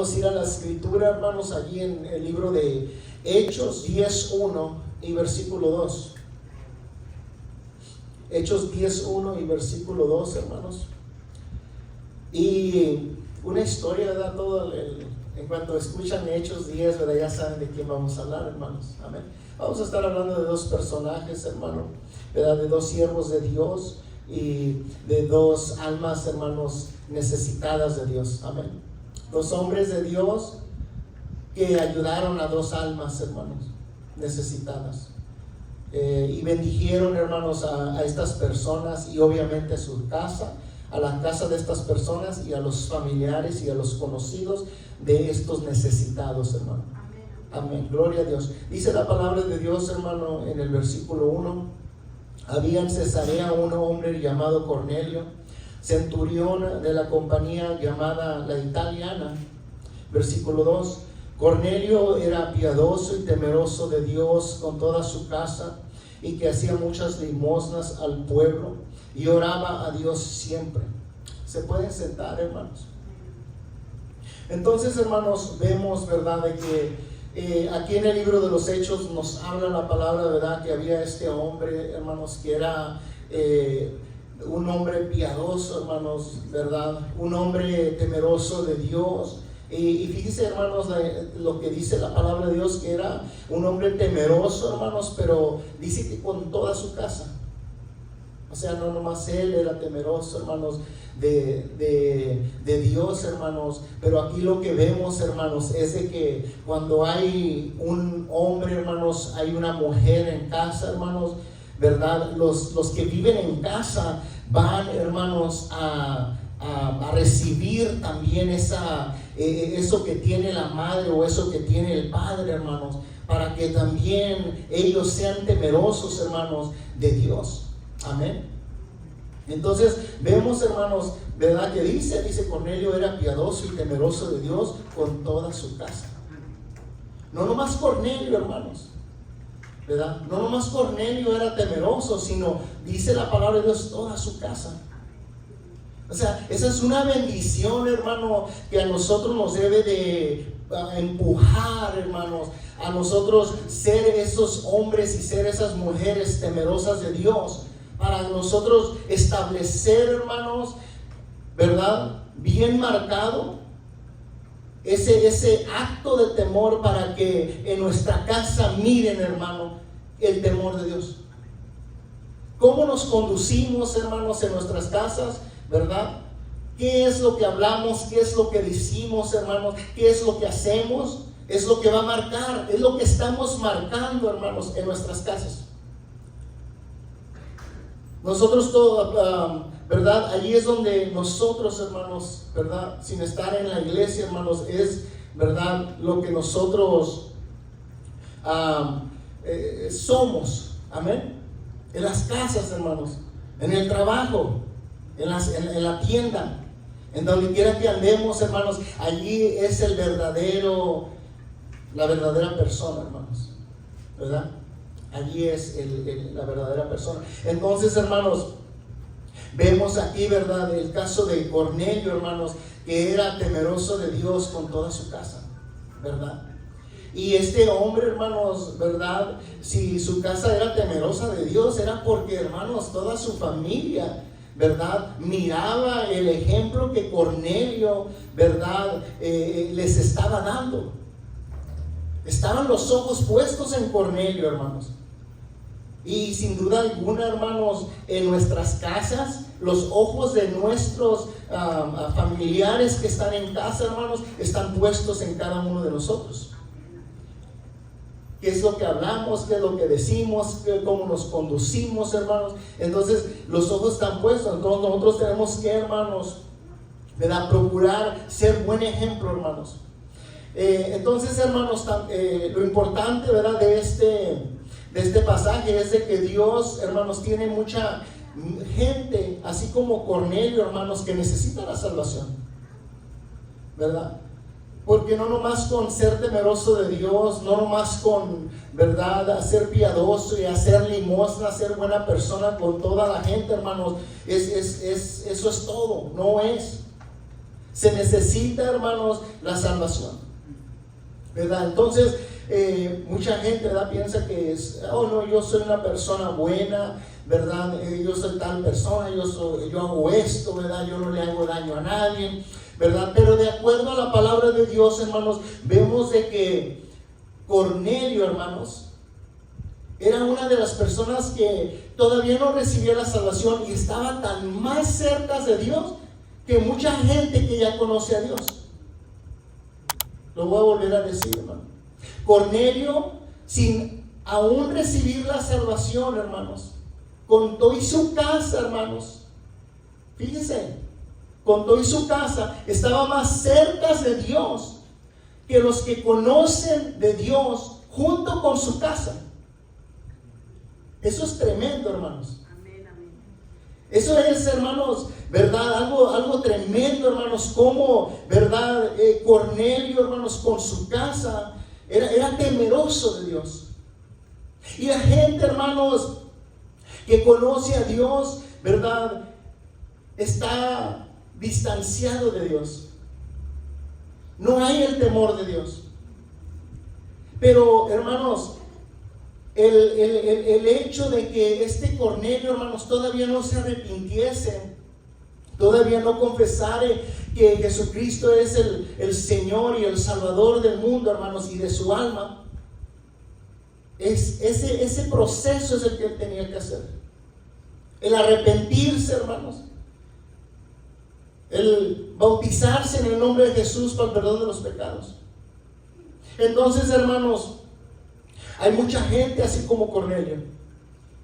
hermanos, ir a la escritura, hermanos, allí en el libro de Hechos 10:1 y versículo 2. Hechos 10:1 y versículo 2, hermanos. Y una historia, ¿verdad? En cuanto escuchan Hechos 10, ¿verdad? Ya saben de quién vamos a hablar, hermanos. Amén. Vamos a estar hablando de dos personajes, hermano, ¿verdad? De dos siervos de Dios y de dos almas, hermanos, necesitadas de Dios. Amén. Dos hombres de Dios que ayudaron a dos almas, hermanos, necesitadas. Y bendijeron, hermanos, a estas personas y obviamente a su casa, a la casa de estas personas y a los familiares y a los conocidos de estos necesitados, hermano. Amén. Gloria a Dios. Dice la palabra de Dios, hermano, en el versículo 1. Había en Cesarea un hombre llamado Cornelio, centurión de la compañía llamada la Italiana. Versículo 2. Cornelio era piadoso y temeroso de Dios con toda su casa, y que hacía muchas limosnas al pueblo y oraba a Dios siempre. Se pueden sentar, hermanos. Entonces, hermanos, vemos, ¿verdad?, de que aquí en el libro de los Hechos nos habla la palabra, ¿verdad?, que había este hombre, hermanos, que era un hombre piadoso, hermanos, ¿verdad?, un hombre temeroso de Dios. Y fíjense, hermanos, lo que dice la palabra de Dios, que era un hombre temeroso, hermanos, pero dice que con toda su casa. O sea, no nomás él era temeroso, hermanos, de Dios, hermanos. Pero aquí lo que vemos, hermanos, es de que cuando hay un hombre, hermanos, hay una mujer en casa, hermanos, ¿verdad? Los que viven en casa van, hermanos, a recibir también eso que tiene la madre o eso que tiene el padre, hermanos, para que también ellos sean temerosos, hermanos, de Dios. Amén. Entonces vemos, hermanos, ¿verdad?, que dice Cornelio era piadoso y temeroso de Dios con toda su casa. No nomás Cornelio, hermanos, ¿verdad? No nomás Cornelio era temeroso, sino dice la palabra de Dios, toda su casa. O sea, esa es una bendición, hermano, que a nosotros nos debe de empujar, hermanos, a nosotros ser esos hombres y ser esas mujeres temerosas de Dios, para nosotros establecer, hermanos, ¿verdad?, bien marcado ese acto de temor, para que en nuestra casa miren, hermano, el temor de Dios. ¿Cómo nos conducimos, hermanos, en nuestras casas? ¿Verdad? ¿Qué es lo que hablamos? ¿Qué es lo que decimos, hermanos? ¿Qué es lo que hacemos? Es lo que va a marcar, es lo que estamos marcando, hermanos, en nuestras casas. Nosotros todo, ¿verdad? Allí es donde nosotros, hermanos, ¿verdad?, sin estar en la iglesia, hermanos, es, ¿verdad?, lo que nosotros somos. Amén. En las casas, hermanos, en el trabajo, en la tienda, en donde quiera que andemos, hermanos, allí es la verdadera persona, hermanos, ¿verdad? Allí es la verdadera persona. Entonces, hermanos, vemos aquí, ¿verdad?, el caso de Cornelio, hermanos, que era temeroso de Dios con toda su casa, ¿verdad? Y este hombre, hermanos, ¿verdad?, si su casa era temerosa de Dios, era porque, hermanos, toda su familia, ¿verdad?, miraba el ejemplo que Cornelio, ¿verdad?, les estaba dando. Estaban los ojos puestos en Cornelio, hermanos. Y sin duda alguna, hermanos, en nuestras casas, los ojos de nuestros familiares que están en casa, hermanos, están puestos en cada uno de nosotros. ¿Qué es lo que hablamos? ¿Qué es lo que decimos? ¿Cómo nos conducimos, hermanos? Entonces, los ojos están puestos. Entonces, nosotros tenemos que, hermanos, ¿verdad?, procurar ser buen ejemplo, hermanos. Entonces, hermanos, lo importante, ¿verdad?, de este pasaje es de que Dios, hermanos, tiene mucha gente, así como Cornelio, hermanos, que necesita la salvación, ¿verdad? Porque no nomás con ser temeroso de Dios, no nomás con, ¿verdad?, ser piadoso y hacer limosna, ser buena persona con toda la gente, hermanos, eso es todo, no es. Se necesita, hermanos, la salvación, ¿verdad? Entonces, mucha gente, ¿verdad?, piensa que es, oh no, yo soy una persona buena, ¿verdad? Yo soy tal persona, yo hago esto, ¿verdad? Yo no le hago daño a nadie, ¿verdad? Pero de acuerdo a la palabra de Dios, hermanos, vemos de que Cornelio, hermanos, era una de las personas que todavía no recibía la salvación y estaba tan más cerca de Dios que mucha gente que ya conoce a Dios. Lo voy a volver a decir, hermano. Cornelio, sin aún recibir la salvación, hermanos, con todo y su casa, hermanos, fíjense, con todo y su casa, estaba más cerca de Dios que los que conocen de Dios junto con su casa. Eso es tremendo, hermanos. Eso es, hermanos, ¿verdad? Algo tremendo, hermanos, como, ¿verdad? Cornelio, hermanos, con su casa, era temeroso de Dios. Y la gente, hermanos, que conoce a Dios, ¿verdad?, está distanciado de Dios. No hay el temor de Dios. Pero, hermanos, el hecho de que este Cornelio, hermanos, todavía no se arrepintiese, todavía no confesare que Jesucristo es el Señor y el Salvador del mundo, hermanos, y de su alma, ese proceso es el que él tenía que hacer. El arrepentirse, hermanos, el bautizarse en el nombre de Jesús para el perdón de los pecados. Entonces, hermanos, hay mucha gente así como Cornelio,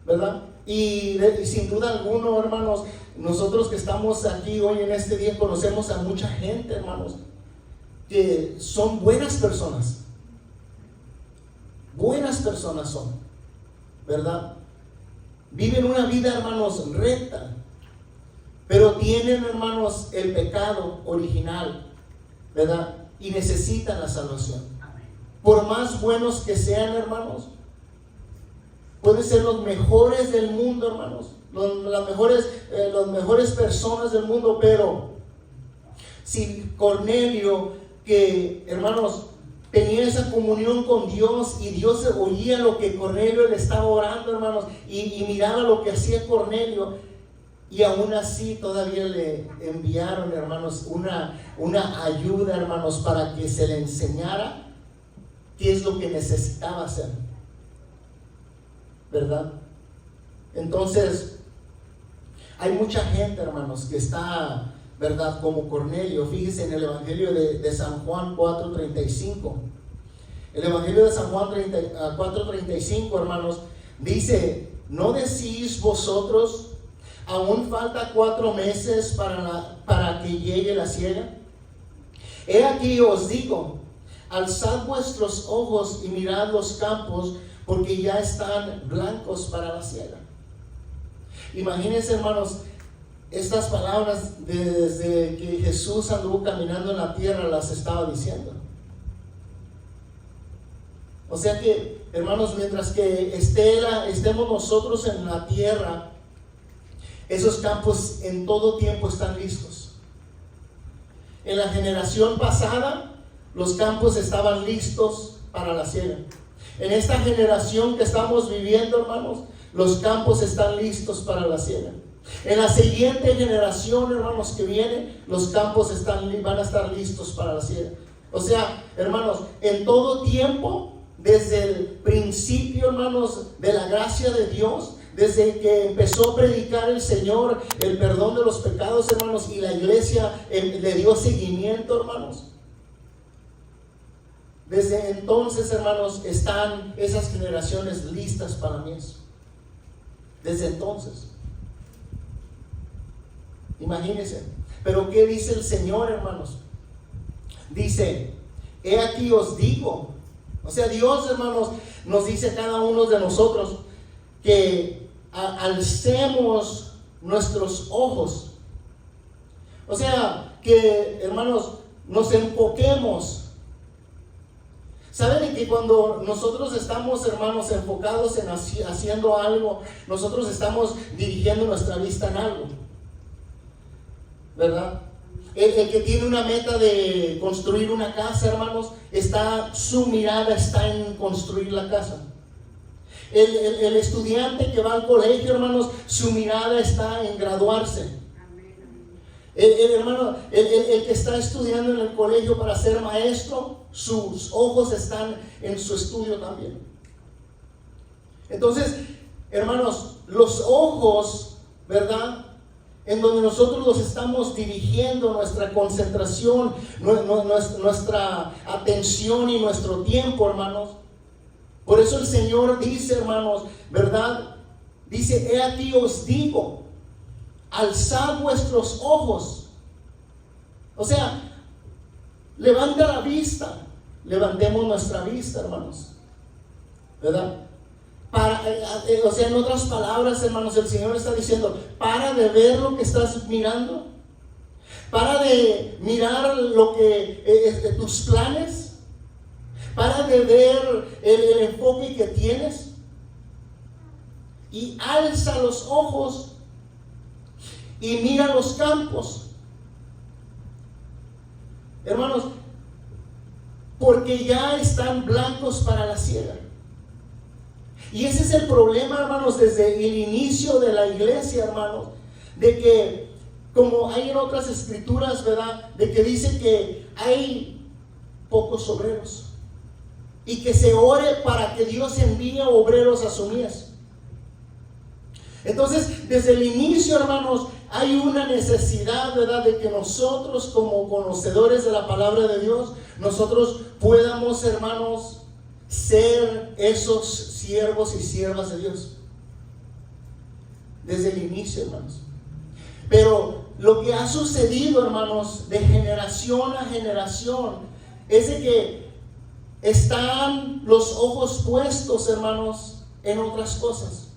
¿verdad? Y sin duda alguna, hermanos, nosotros que estamos aquí hoy en este día conocemos a mucha gente, hermanos, que son buenas personas. Buenas personas son, ¿verdad? Viven una vida, hermanos, recta, pero tienen, hermanos, el pecado original, ¿verdad? Y necesitan la salvación. Por más buenos que sean, hermanos, pueden ser los mejores del mundo, hermanos, las mejores personas del mundo, pero si Cornelio, que, hermanos, tenía esa comunión con Dios y Dios oía lo que Cornelio le estaba orando, hermanos, y miraba lo que hacía Cornelio, y aún así todavía le enviaron, hermanos, una ayuda, hermanos, para que se le enseñara qué es lo que necesitaba hacer, ¿verdad? Entonces, hay mucha gente, hermanos, que está, ¿verdad?, como Cornelio. Fíjense en el Evangelio de San Juan 4:35. El Evangelio de San Juan 4:35, hermanos, dice: ¿no decís vosotros, aún falta 4 meses para que llegue la siega? He aquí os digo, alzad vuestros ojos y mirad los campos, porque ya están blancos para la siega. Imagínense, hermanos, estas palabras desde que Jesús anduvo caminando en la tierra las estaba diciendo. O sea que, hermanos, mientras que estemos nosotros en la tierra, esos campos en todo tiempo están listos. En la generación pasada, los campos estaban listos para la siega. En esta generación que estamos viviendo, hermanos, los campos están listos para la siega. En la siguiente generación, hermanos, que viene, los campos van a estar listos para la siega. O sea, hermanos, en todo tiempo, desde el principio, hermanos, de la gracia de Dios, desde que empezó a predicar el Señor el perdón de los pecados, hermanos, y la iglesia le dio seguimiento, hermanos. Desde entonces, hermanos, están esas generaciones listas para mí. Desde entonces. Imagínense. Pero ¿qué dice el Señor, hermanos? Dice: he aquí os digo. O sea, Dios, hermanos, nos dice a cada uno de nosotros que alcemos nuestros ojos. O sea, que, hermanos, nos enfoquemos. ¿Saben que cuando nosotros estamos, hermanos, enfocados en haciendo algo, nosotros estamos dirigiendo nuestra vista en algo? ¿Verdad? el que tiene una meta de construir una casa, hermanos, su mirada está en construir la casa. El estudiante que va al colegio, hermanos, su mirada está en graduarse. El que está estudiando en el colegio para ser maestro, sus ojos están en su estudio también. Entonces, hermanos, los ojos, ¿verdad?, en donde nosotros los estamos dirigiendo, nuestra concentración, nuestra atención y nuestro tiempo, hermanos. Por eso el Señor dice, hermanos, ¿verdad? Dice: he aquí os digo, alzad vuestros ojos. O sea, levanta la vista. Levantemos nuestra vista, hermanos, ¿verdad? O sea, en otras palabras, hermanos, el Señor está diciendo: para de ver lo que estás mirando, para de mirar lo que tus planes, para de ver el enfoque que tienes, y alza los ojos y mira los campos, hermanos, porque ya están blancos para la siega. Y ese es el problema, hermanos, desde el inicio de la iglesia, hermanos, de que, como hay en otras escrituras, ¿verdad?, de que dice que hay pocos obreros y que se ore para que Dios envíe obreros a su mies. Entonces, desde el inicio, hermanos, hay una necesidad, ¿verdad?, de que nosotros, como conocedores de la palabra de Dios, nosotros podamos, hermanos, ser esos siervos y siervas de Dios. Desde el inicio, hermanos. Pero lo que ha sucedido, hermanos, de generación a generación, es de que están los ojos puestos, hermanos, en otras cosas.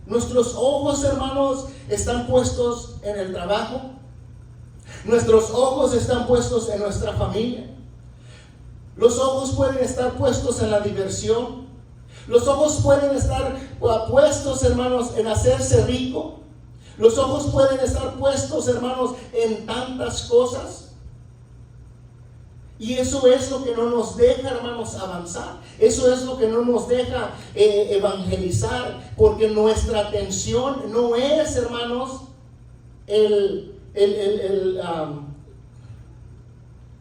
Nuestros ojos, hermanos, están puestos en el trabajo. Nuestros ojos están puestos en nuestra familia. Los ojos pueden estar puestos en la diversión. Los ojos pueden estar puestos, hermanos, en hacerse rico. Los ojos pueden estar puestos, hermanos, en tantas cosas. Y eso es lo que no nos deja, hermanos, avanzar. Eso es lo que no nos deja evangelizar. Porque nuestra atención no es, hermanos,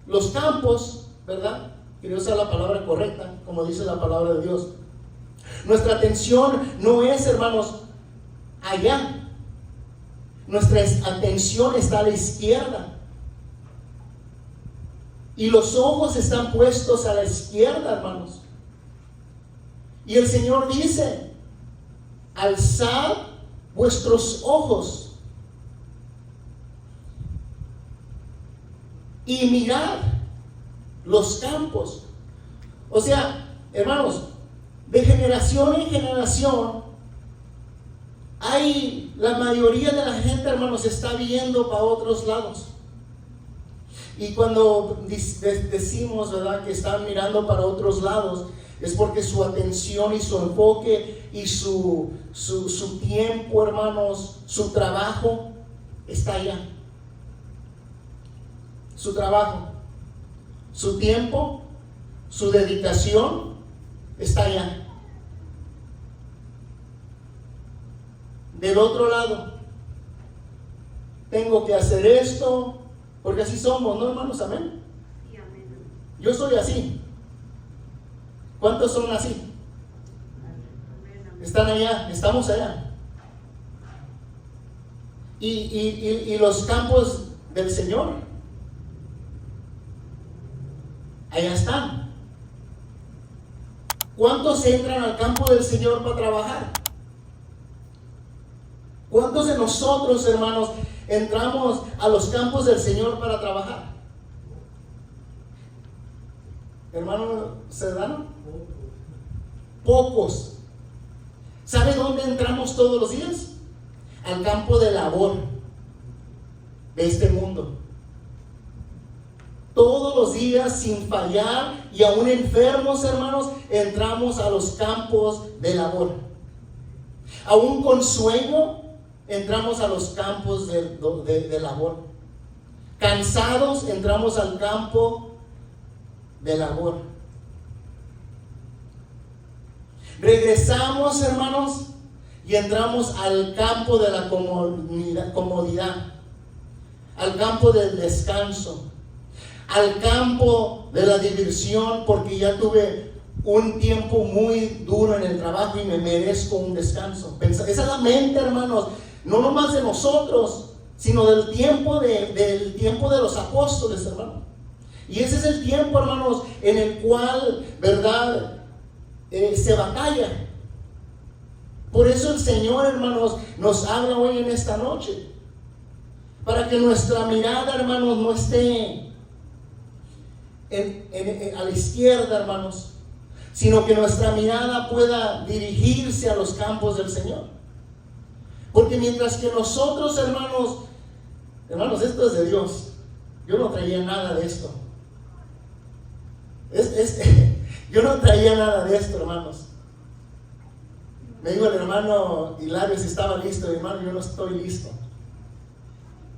los campos, ¿verdad? Quiero usar la palabra correcta, como dice la palabra de Dios. Nuestra atención no es, hermanos, allá. Nuestra atención está a la izquierda. Y los ojos están puestos a la izquierda, hermanos. Y el Señor dice: alzad vuestros ojos y mirad los campos. O sea, hermanos, de generación en generación, la mayoría de la gente, hermanos, está viendo para otros lados. Y cuando decimos, ¿verdad?, que están mirando para otros lados, es porque su atención y su enfoque y su tiempo, hermanos, su trabajo está allá. Su trabajo, su tiempo, su dedicación está allá. Del otro lado, tengo que hacer esto, porque así somos, ¿no, hermanos? Amén. Sí, amén. Yo soy así. ¿Cuántos son así? Están allá, estamos allá. Y los campos del Señor, allá están. ¿Cuántos entran al campo del Señor para trabajar? ¿Cuántos de nosotros, hermanos, entramos a los campos del Señor para trabajar? Hermano Sedano, pocos. ¿Sabe dónde entramos todos los días? Al campo de labor de este mundo. Todos los días, sin fallar, y aún enfermos, hermanos, entramos a los campos de labor. Aún con sueño, entramos a los campos de labor. Cansados, entramos al campo de labor. Regresamos, hermanos, y entramos al campo de la comodidad, al campo del descanso, al campo de la diversión, porque ya tuve un tiempo muy duro en el trabajo y me merezco un descanso. Esa es la mente, hermanos, no nomás de nosotros, sino del tiempo de los apóstoles, hermanos. Y ese es el tiempo, hermanos, en el cual, ¿verdad?, se batalla. Por eso el Señor, hermanos, nos habla hoy en esta noche, para que nuestra mirada, hermanos, no esté a la izquierda, hermanos, sino que nuestra mirada pueda dirigirse a los campos del Señor. Porque mientras que nosotros, hermanos, esto es de Dios. Yo no traía nada de esto. Yo no traía nada de esto, hermanos. Me dijo el hermano Hilario si estaba listo. Hermano, yo no estoy listo.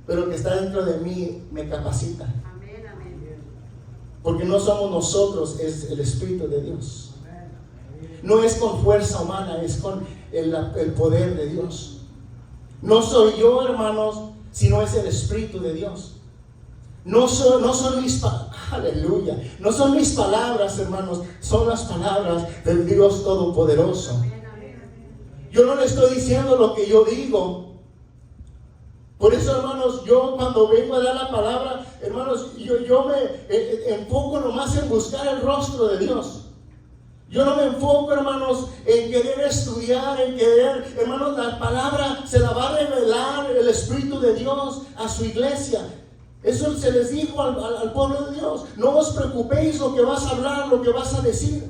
Pero que está dentro de mí me capacita. Amén, amén. Porque no somos nosotros, es el Espíritu de Dios. No es con fuerza humana, es con el poder de Dios. No soy yo, hermanos, sino es el Espíritu de Dios. No son mis palabras, aleluya. No son mis palabras, hermanos, son las palabras del Dios Todopoderoso. Yo no le estoy diciendo lo que yo digo. Por eso, hermanos, yo cuando vengo a dar la palabra, hermanos, yo me enfoco nomás en buscar el rostro de Dios. Yo no me enfoco, hermanos, en querer estudiar, en querer, hermanos, la palabra se la va a revelar el Espíritu de Dios a su iglesia. Eso se les dijo al pueblo de Dios. No os preocupéis lo que vas a hablar, lo que vas a decir.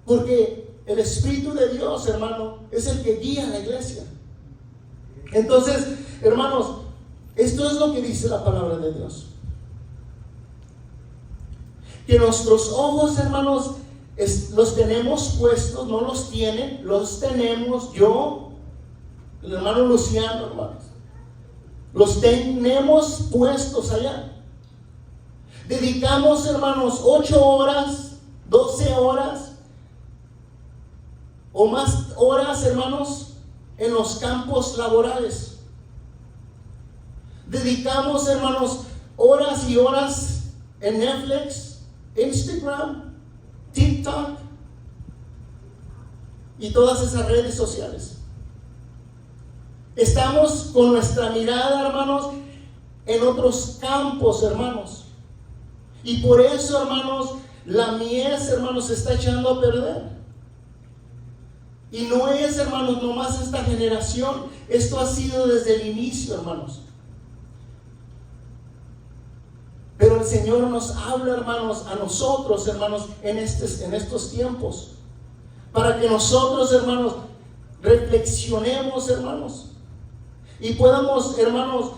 Porque el Espíritu de Dios, hermano, es el que guía a la iglesia. Entonces, hermanos, esto es lo que dice la palabra de Dios. Que nuestros ojos, hermanos, los tenemos puestos, no los tienen, los tenemos, yo, el hermano Luciano, hermanos, los tenemos puestos allá. Dedicamos, hermanos, 8 horas, 12 horas o más horas, hermanos, en los campos laborales. Dedicamos, hermanos, horas y horas en Netflix, Instagram, TikTok y todas esas redes sociales. Estamos con nuestra mirada, hermanos, en otros campos, hermanos. Y por eso, hermanos, la mies, hermanos, se está echando a perder. Y no es, hermanos, nomás esta generación. Esto ha sido desde el inicio, hermanos. Pero el Señor nos habla, hermanos, a nosotros, hermanos, en estos tiempos. Para que nosotros, hermanos, reflexionemos, hermanos. Y podamos, hermanos,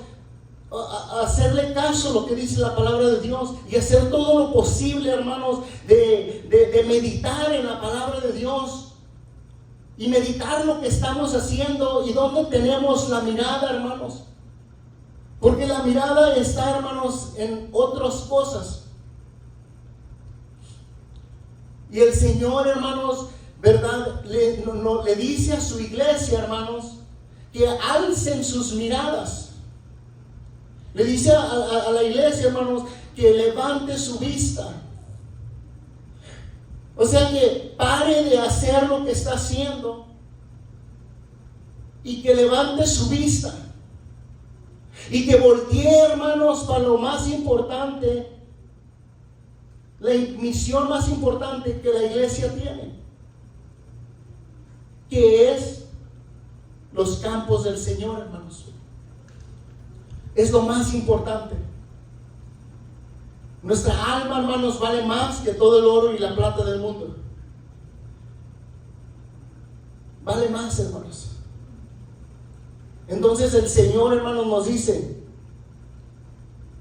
hacerle caso a lo que dice la palabra de Dios. Y hacer todo lo posible, hermanos, de meditar en la palabra de Dios. Y meditar lo que estamos haciendo y dónde tenemos la mirada, hermanos. Porque la mirada está, hermanos, en otras cosas. Y el Señor, hermanos, ¿verdad?, le dice a su iglesia, hermanos, que alcen sus miradas. Le dice a la iglesia, hermanos, que levante su vista. O sea, que pare de hacer lo que está haciendo y que levante su vista. Y que voltee, hermanos, para lo más importante, la misión más importante que la iglesia tiene, que es los campos del Señor, hermanos. Es lo más importante. Nuestra alma, hermanos, vale más que todo el oro y la plata del mundo. Vale más, hermanos. Entonces el Señor, hermanos, nos dice: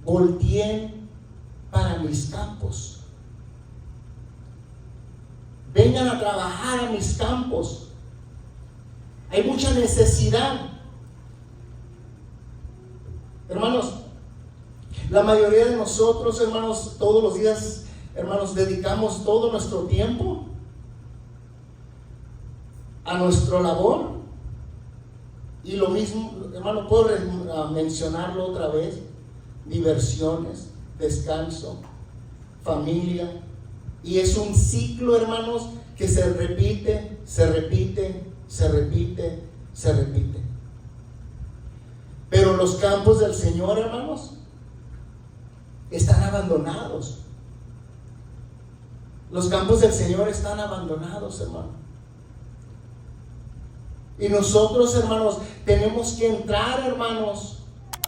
volteen para mis campos. Vengan a trabajar a mis campos. Hay mucha necesidad. Hermanos, La mayoría de nosotros, hermanos, todos los días, hermanos, dedicamos todo nuestro tiempo a nuestra labor. Y lo mismo, hermano, puedo mencionarlo otra vez: diversiones, descanso, familia. Y es un ciclo, hermanos, que se repite, se repite, se repite, se repite. Pero los campos del Señor, hermanos, están abandonados. Los campos del Señor están abandonados, hermano. Y nosotros, hermanos, tenemos que entrar, hermanos,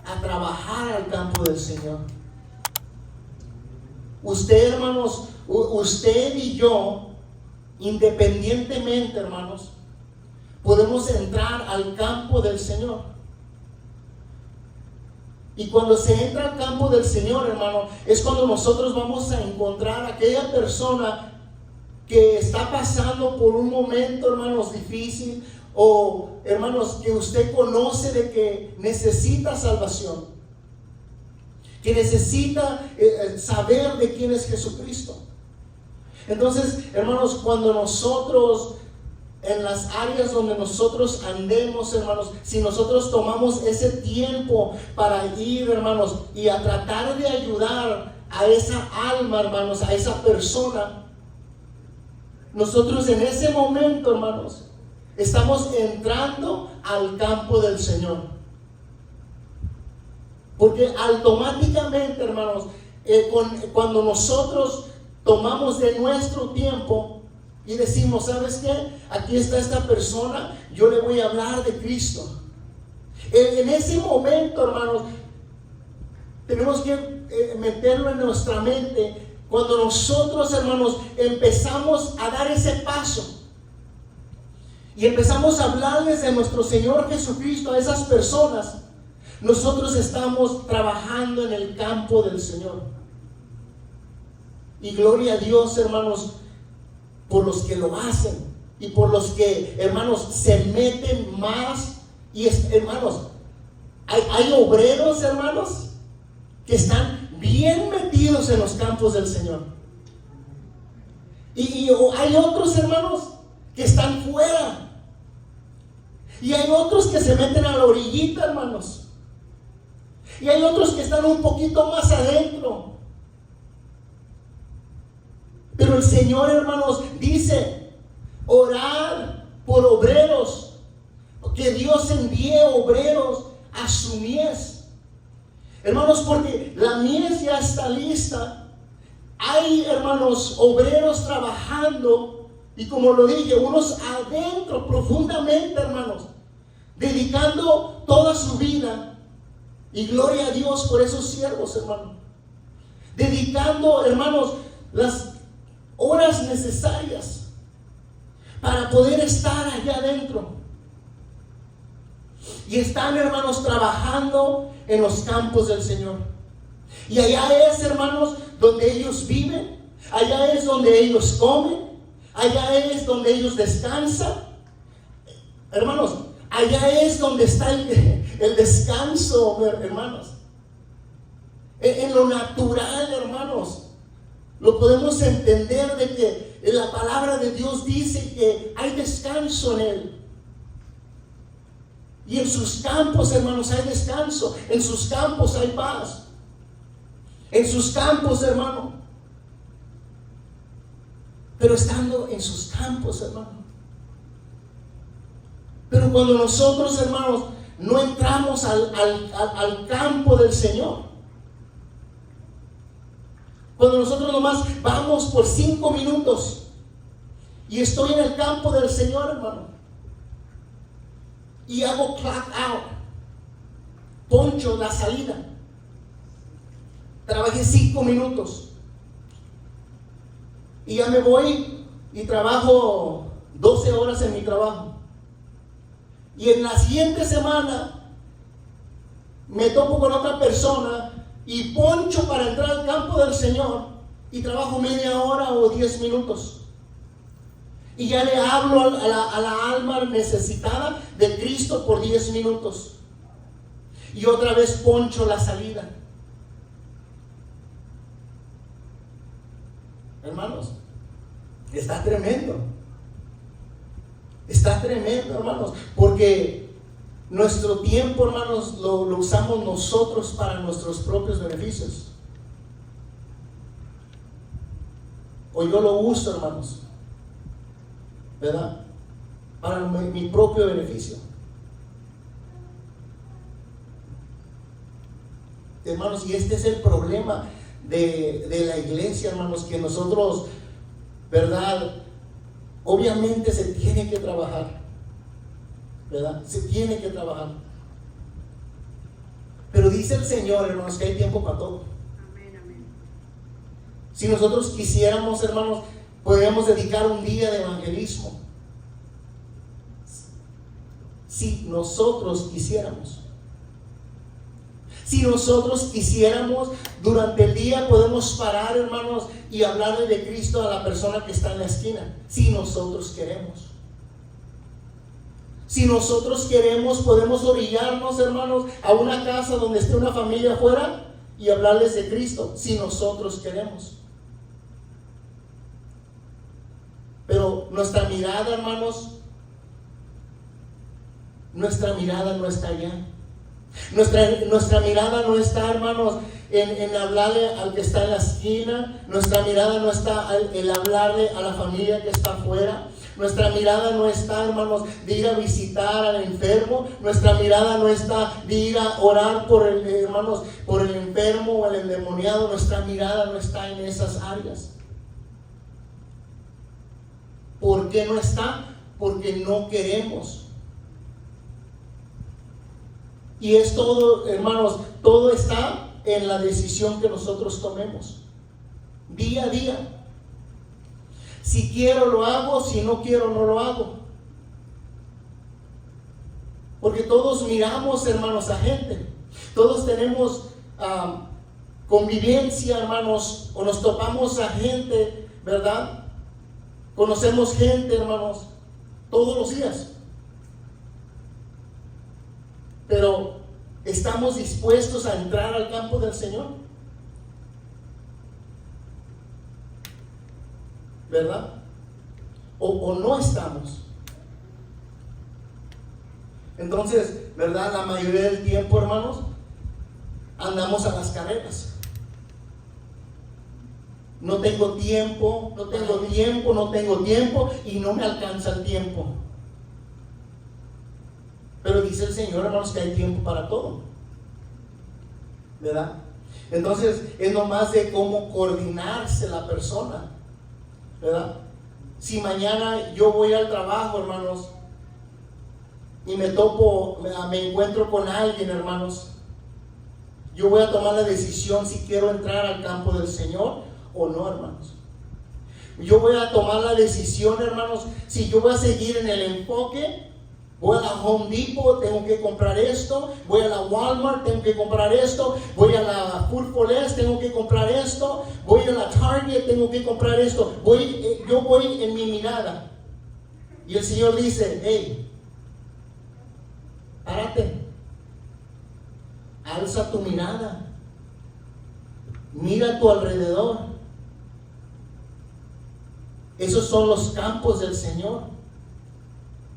a trabajar al campo del Señor. Usted, hermanos, usted y yo, independientemente, hermanos, podemos entrar al campo del Señor. Y cuando se entra al campo del Señor, hermano, es cuando nosotros vamos a encontrar a aquella persona que está pasando por un momento, hermanos, difícil, o hermanos, que usted conoce de que necesita salvación, que necesita saber de quién es Jesucristo. Entonces, hermanos, cuando nosotros, en las áreas donde nosotros andemos, hermanos, si nosotros tomamos ese tiempo para ir, hermanos, y a tratar de ayudar a esa alma, hermanos, a esa persona, nosotros en ese momento, hermanos, estamos entrando al campo del Señor. Porque automáticamente, hermanos, cuando nosotros tomamos de nuestro tiempo y decimos, ¿sabes qué? Aquí está esta persona, yo le voy a hablar de Cristo. En ese momento, hermanos, tenemos que meterlo en nuestra mente. Cuando nosotros, hermanos, empezamos a dar ese paso y empezamos a hablarles de nuestro Señor Jesucristo a esas personas, nosotros estamos trabajando en el campo del Señor. Y gloria a Dios, hermanos, por los que lo hacen y por los que, hermanos, se meten más. Y hermanos, hay obreros, hermanos, que están bien metidos en los campos del Señor. Y hay otros, hermanos, que están fuera. Y hay otros que se meten a la orillita, hermanos. Y hay otros que están un poquito más adentro. Pero el Señor, hermanos, dice: orar por obreros, que Dios envíe obreros a su mies. Hermanos, porque la mies ya está lista. Hay, hermanos, obreros trabajando, y como lo dije, unos adentro profundamente, hermanos, dedicando toda su vida. Y gloria a Dios por esos siervos, hermanos, dedicando, hermanos, las horas necesarias para poder estar allá adentro. Y están, hermanos, trabajando en los campos del Señor. Y allá es, hermanos, donde ellos viven. Allá es donde ellos comen. Allá es donde ellos descansan. Hermanos, allá es donde está el descanso, hermanos. En lo natural, hermanos, lo podemos entender de que la palabra de Dios dice que hay descanso en Él. Y en sus campos, hermanos, hay descanso. En sus campos hay paz. En sus campos, hermano. Pero estando en sus campos, hermano. Pero cuando nosotros, hermanos, no entramos al campo del Señor, cuando nosotros nomás vamos por 5 minutos y estoy en el campo del Señor, hermano, y hago clock out, poncho la salida, trabajé 5 minutos y ya me voy y trabajo 12 horas en mi trabajo, y en la siguiente semana me topo con otra persona y poncho para entrar al campo del Señor y trabajo media hora o 10 minutos. Y ya le hablo a la alma necesitada de Cristo por 10 minutos. Y otra vez poncho la salida. hermanos. Está tremendo. Está tremendo, hermanos, porque nuestro tiempo, hermanos, lo usamos nosotros para nuestros propios beneficios. O yo lo uso, hermanos, ¿verdad? Para mi propio beneficio. Hermanos, y este es el problema de la iglesia, hermanos, que nosotros, ¿verdad? Obviamente se tiene que trabajar, ¿verdad? Se tiene que trabajar. Pero dice el Señor, hermanos, que hay tiempo para todo. Amén, amén. Si nosotros quisiéramos, hermanos, podríamos dedicar un día de evangelismo. Si nosotros quisiéramos. Si nosotros quisiéramos, durante el día podemos parar, hermanos, y hablarle de Cristo a la persona que está en la esquina. Si nosotros queremos. Si nosotros queremos, podemos orillarnos, hermanos, a una casa donde esté una familia afuera y hablarles de Cristo. Si nosotros queremos. Pero nuestra mirada, hermanos, nuestra mirada no está allá. Nuestra mirada no está, hermanos, en hablarle al que está en la esquina. Nuestra mirada no está en hablarle a la familia que está afuera. Nuestra mirada no está, hermanos, de ir a visitar al enfermo. Nuestra mirada no está de ir a orar por el, hermanos, por el enfermo o el endemoniado. Nuestra mirada no está en esas áreas. ¿Por qué no está? Porque no queremos. Y es todo, hermanos, todo está en la decisión que nosotros tomemos. Día a día. Si quiero lo hago, si no quiero no lo hago. Porque todos miramos, hermanos, a gente. Todos tenemos convivencia, hermanos, o nos topamos a gente, ¿verdad? Conocemos gente, hermanos, todos los días. Pero ¿estamos dispuestos a entrar al campo del Señor? ¿Verdad? O no estamos. Entonces, ¿verdad? La mayoría del tiempo, hermanos, andamos a las carreras. No tengo tiempo y no me alcanza el tiempo. Pero dice el Señor, hermanos, que hay tiempo para todo, ¿verdad? Entonces es nomás de cómo coordinarse la persona, ¿verdad? Si mañana yo voy al trabajo, hermanos, y me encuentro con alguien, hermanos, yo voy a tomar la decisión si quiero entrar al campo del Señor o no, hermanos. Yo voy a tomar la decisión, hermanos, si yo voy a seguir en el enfoque. Voy a la Home Depot, tengo que comprar esto. Voy a la Walmart, tengo que comprar esto. Voy a la Food for Less, tengo que comprar esto. Voy a la Target, tengo que comprar esto. Yo voy en mi mirada. Y el Señor dice, hey, párate. Alza tu mirada. Mira a tu alrededor. Esos son los campos del Señor.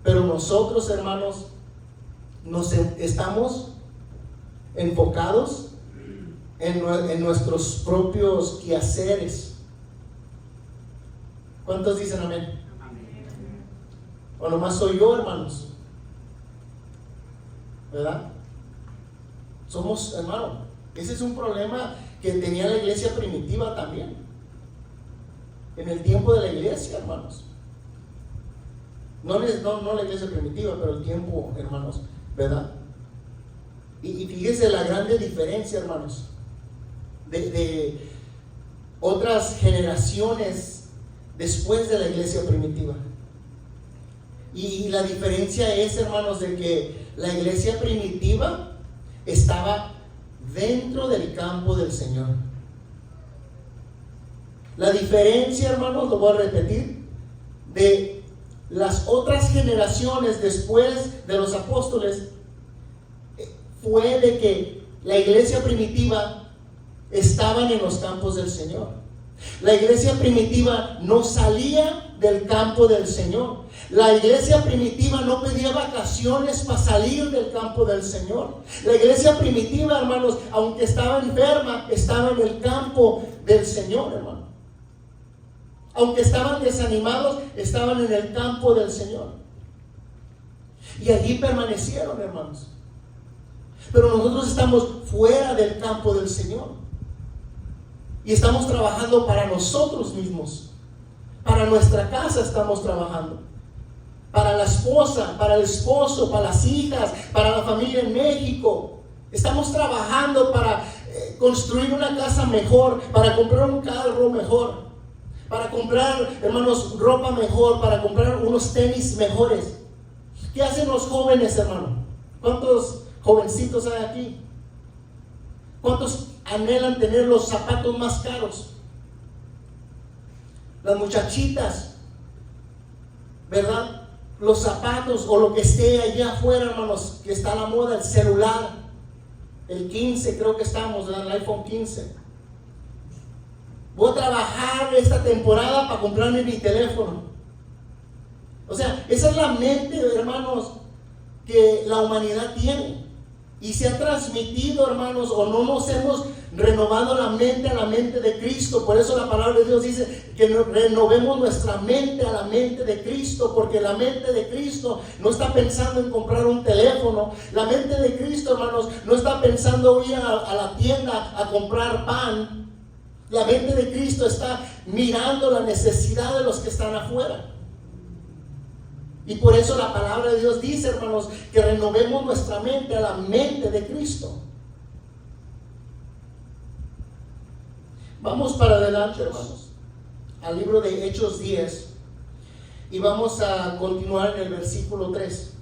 Pero nosotros, hermanos, estamos enfocados en nuestros propios quehaceres. ¿Cuántos dicen amén? Amén. O nomás soy yo, hermanos, ¿verdad? Somos, hermano, ese es un problema que tenía la iglesia primitiva también. En el tiempo de la iglesia, hermanos. No la iglesia primitiva, pero el tiempo, hermanos, ¿verdad? Y fíjese la grande diferencia, hermanos, de otras generaciones después de la iglesia primitiva. Y la diferencia es, hermanos, de que la iglesia primitiva estaba dentro del campo del Señor. La diferencia, hermanos, lo voy a repetir, de las otras generaciones después de los apóstoles fue de que la iglesia primitiva estaban en los campos del Señor. La iglesia primitiva no salía del campo del Señor. La iglesia primitiva no pedía vacaciones para salir del campo del Señor. La iglesia primitiva, hermanos, aunque estaba enferma, estaba en el campo del Señor, hermano. Aunque estaban desanimados, estaban en el campo del Señor. Y allí permanecieron, hermanos. Pero nosotros estamos fuera del campo del Señor. Y estamos trabajando para nosotros mismos. Para nuestra casa estamos trabajando. Para la esposa, para el esposo, para las hijas, para la familia en México. Estamos trabajando para construir una casa mejor, para comprar un carro mejor, para comprar, hermanos, ropa mejor, para comprar unos tenis mejores. ¿Qué hacen los jóvenes, hermano? ¿Cuántos jovencitos hay aquí? ¿Cuántos anhelan tener los zapatos más caros? Las muchachitas, ¿verdad? Los zapatos o lo que esté allá afuera, hermanos, que está a la moda, el celular, el 15 creo que estamos, ¿verdad? El iPhone 15. Voy a trabajar esta temporada para comprarme mi teléfono. O sea, esa es la mente, hermanos, que la humanidad tiene. Y se ha transmitido, hermanos, o no nos hemos renovado la mente a la mente de Cristo. Por eso la palabra de Dios dice que renovemos nuestra mente a la mente de Cristo, porque la mente de Cristo no está pensando en comprar un teléfono. La mente de Cristo, hermanos, no está pensando ir a la tienda a comprar pan. La mente de Cristo está mirando la necesidad de los que están afuera. Y por eso la palabra de Dios dice, hermanos, que renovemos nuestra mente a la mente de Cristo. Vamos para adelante, hermanos, al libro de Hechos 10 y vamos a continuar en el versículo 3.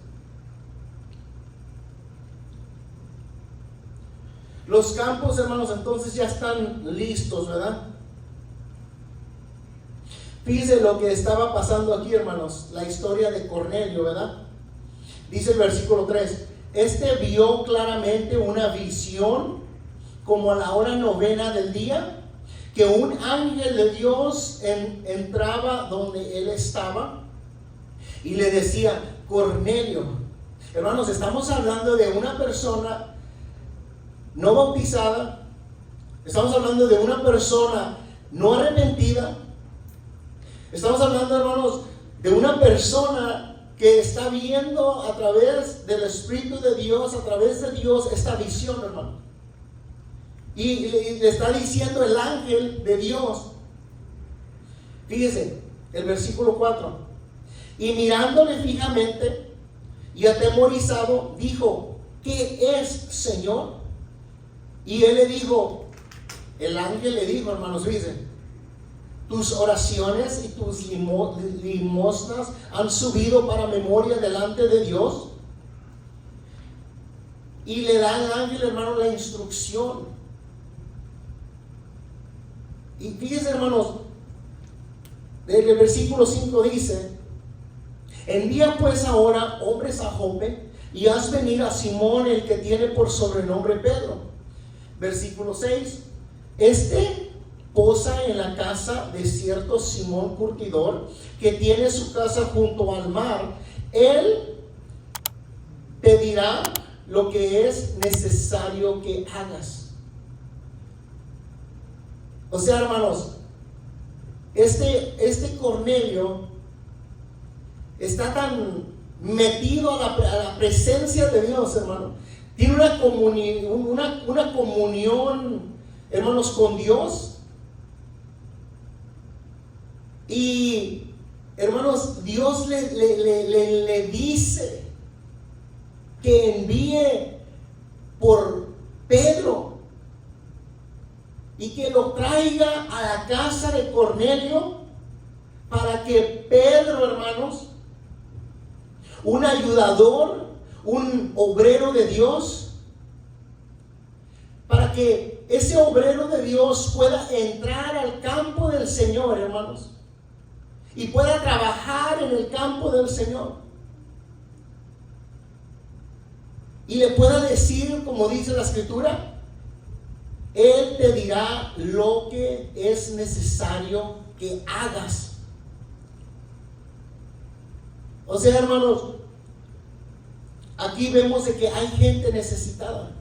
Los campos, hermanos, entonces ya están listos, ¿verdad? Fíjense lo que estaba pasando aquí, hermanos, la historia de Cornelio, ¿verdad? Dice el versículo 3: este vio claramente una visión como a la hora 9 del día, que un ángel de Dios entraba donde él estaba y le decía: Cornelio. Hermanos, estamos hablando de una persona no bautizada, estamos hablando de una persona no arrepentida. Estamos hablando, hermanos, de una persona que está viendo a través del Espíritu de Dios, a través de Dios, esta visión, hermano. Y le está diciendo el ángel de Dios. Fíjese, el versículo 4. Y mirándole fijamente y atemorizado, dijo: ¿qué es, Señor? Y él le dijo, el ángel le dijo, hermanos, fíjense: tus oraciones y tus limosnas han subido para memoria delante de Dios. Y le da al ángel, hermano, la instrucción. Y fíjense, hermanos, el versículo 5 dice: envía pues ahora hombres a Jope y haz venir a Simón, el que tiene por sobrenombre Pedro. Versículo 6: este posa en la casa de cierto Simón curtidor, que tiene su casa junto al mar. Él te dirá lo que es necesario que hagas. O sea, hermanos, este Cornelio está tan metido a la presencia de Dios, hermano. Tiene una comunión, hermanos, con Dios. Y, hermanos, Dios le dice que envíe por Pedro y que lo traiga a la casa de Cornelio, para que Pedro, hermanos, un ayudador, un obrero de Dios, para que ese obrero de Dios pueda entrar al campo del Señor, hermanos, y pueda trabajar en el campo del Señor, y le pueda decir, como dice la Escritura, Él te dirá lo que es necesario que hagas. O sea, hermanos, aquí vemos de que hay gente necesitada.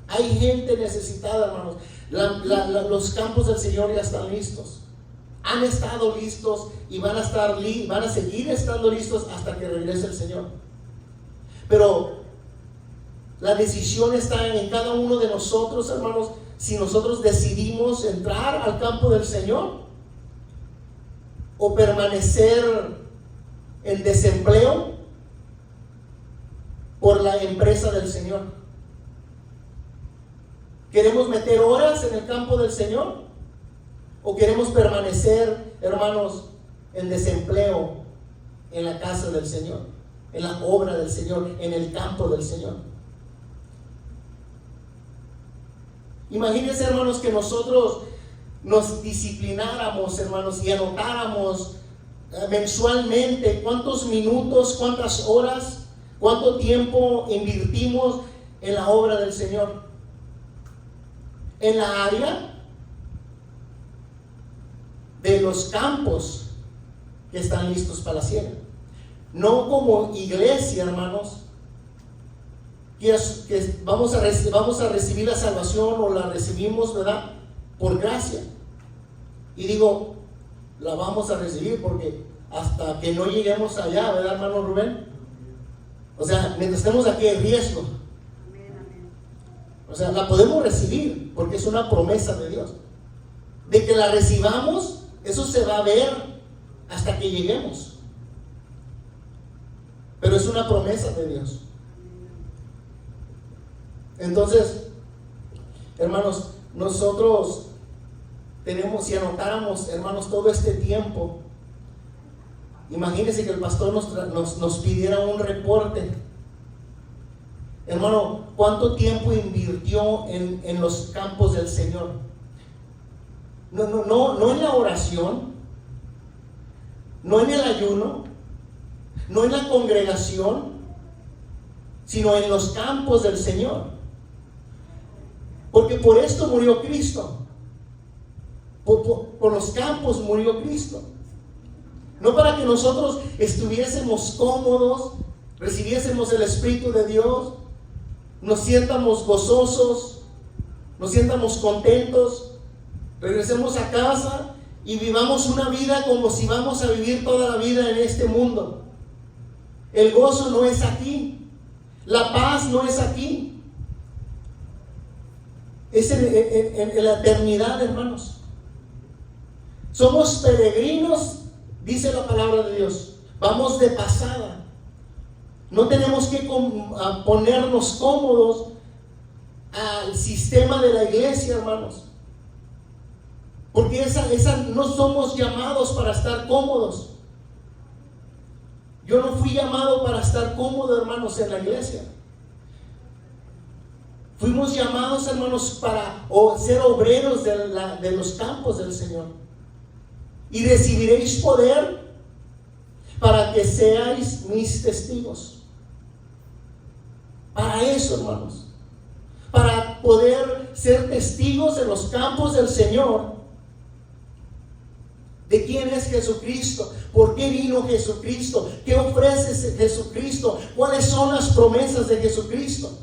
Hay gente necesitada, hermanos. Los campos del Señor ya están listos. Han estado listos y van a seguir estando listos hasta que regrese el Señor. Pero la decisión está en cada uno de nosotros, hermanos, si nosotros decidimos entrar al campo del Señor o permanecer en desempleo por la empresa del Señor. ¿Queremos meter horas en el campo del Señor? ¿O queremos permanecer, hermanos, en desempleo en la casa del Señor, en la obra del Señor, en el campo del Señor? Imagínense, hermanos, que nosotros nos disciplináramos, hermanos, y anotáramos mensualmente cuántos minutos, cuántas horas, cuánto tiempo invertimos en la obra del Señor, en la área de los campos que están listos para la siega. No como iglesia, hermanos, que vamos a recibir la salvación, o la recibimos, ¿verdad?, por gracia. Y digo, la vamos a recibir porque hasta que no lleguemos allá, ¿verdad, hermano Rubén? O sea, mientras estemos aquí hay riesgo. O sea, la podemos recibir porque es una promesa de Dios. De que la recibamos, eso se va a ver hasta que lleguemos. Pero es una promesa de Dios. Entonces, hermanos, nosotros tenemos, si anotáramos, hermanos, todo este tiempo, imagínense que el pastor nos pidiera un reporte. Hermano, ¿cuánto tiempo invirtió en los campos del Señor? No en la oración, no en el ayuno, no en la congregación, sino en los campos del Señor. Porque por esto murió Cristo. Por los campos murió Cristo. No para que nosotros estuviésemos cómodos, recibiésemos el Espíritu de Dios, nos sientamos gozosos, nos sientamos contentos, regresemos a casa y vivamos una vida como si vamos a vivir toda la vida en este mundo. El gozo no es aquí, la paz no es aquí, es en la eternidad, hermanos. Somos peregrinos, dice la palabra de Dios. Vamos de pasada. No tenemos que ponernos cómodos al sistema de la iglesia, hermanos. Porque no somos llamados para estar cómodos. Yo no fui llamado para estar cómodo, hermanos, en la iglesia. Fuimos llamados, hermanos, para ser obreros de los campos del Señor. Y recibiréis poder para que seáis mis testigos. Para eso, hermanos. Para poder ser testigos en los campos del Señor. ¿De quién es Jesucristo? ¿Por qué vino Jesucristo? ¿Qué ofrece Jesucristo? ¿Cuáles son las promesas de Jesucristo?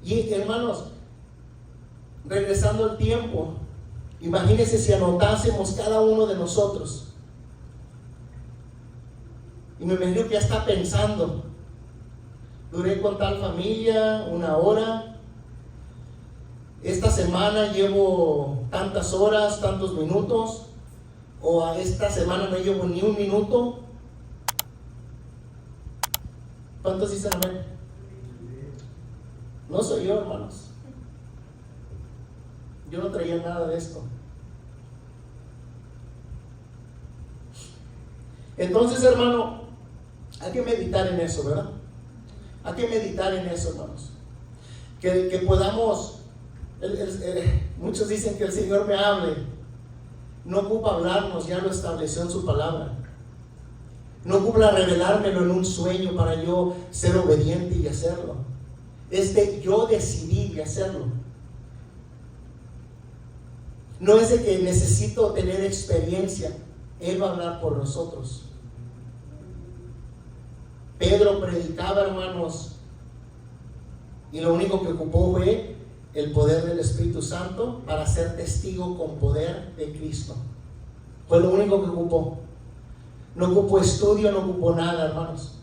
Y hermanos, regresando al tiempo, imagínense si anotásemos cada uno de nosotros. Y me imagino que ya está pensando, duré con tal familia 1 hora, esta semana llevo tantas horas, tantos minutos, o a esta semana no llevo ni 1 minuto. ¿Cuántos dicen amén? No soy yo, hermanos. Yo no traía nada de esto. Entonces, hermano, hay que meditar en eso, ¿verdad? Hay que meditar en eso, hermanos. Que podamos, muchos dicen que el Señor me hable. No ocupa hablarnos, ya lo estableció en su palabra. No ocupa revelármelo en un sueño para yo ser obediente y hacerlo. Es de yo decidí hacerlo. No es de que necesito tener experiencia. Él va a hablar por nosotros. Pedro predicaba, hermanos, y lo único que ocupó fue el poder del Espíritu Santo para ser testigo con poder de Cristo. Fue lo único que ocupó. No ocupó estudio, no ocupó nada, hermanos.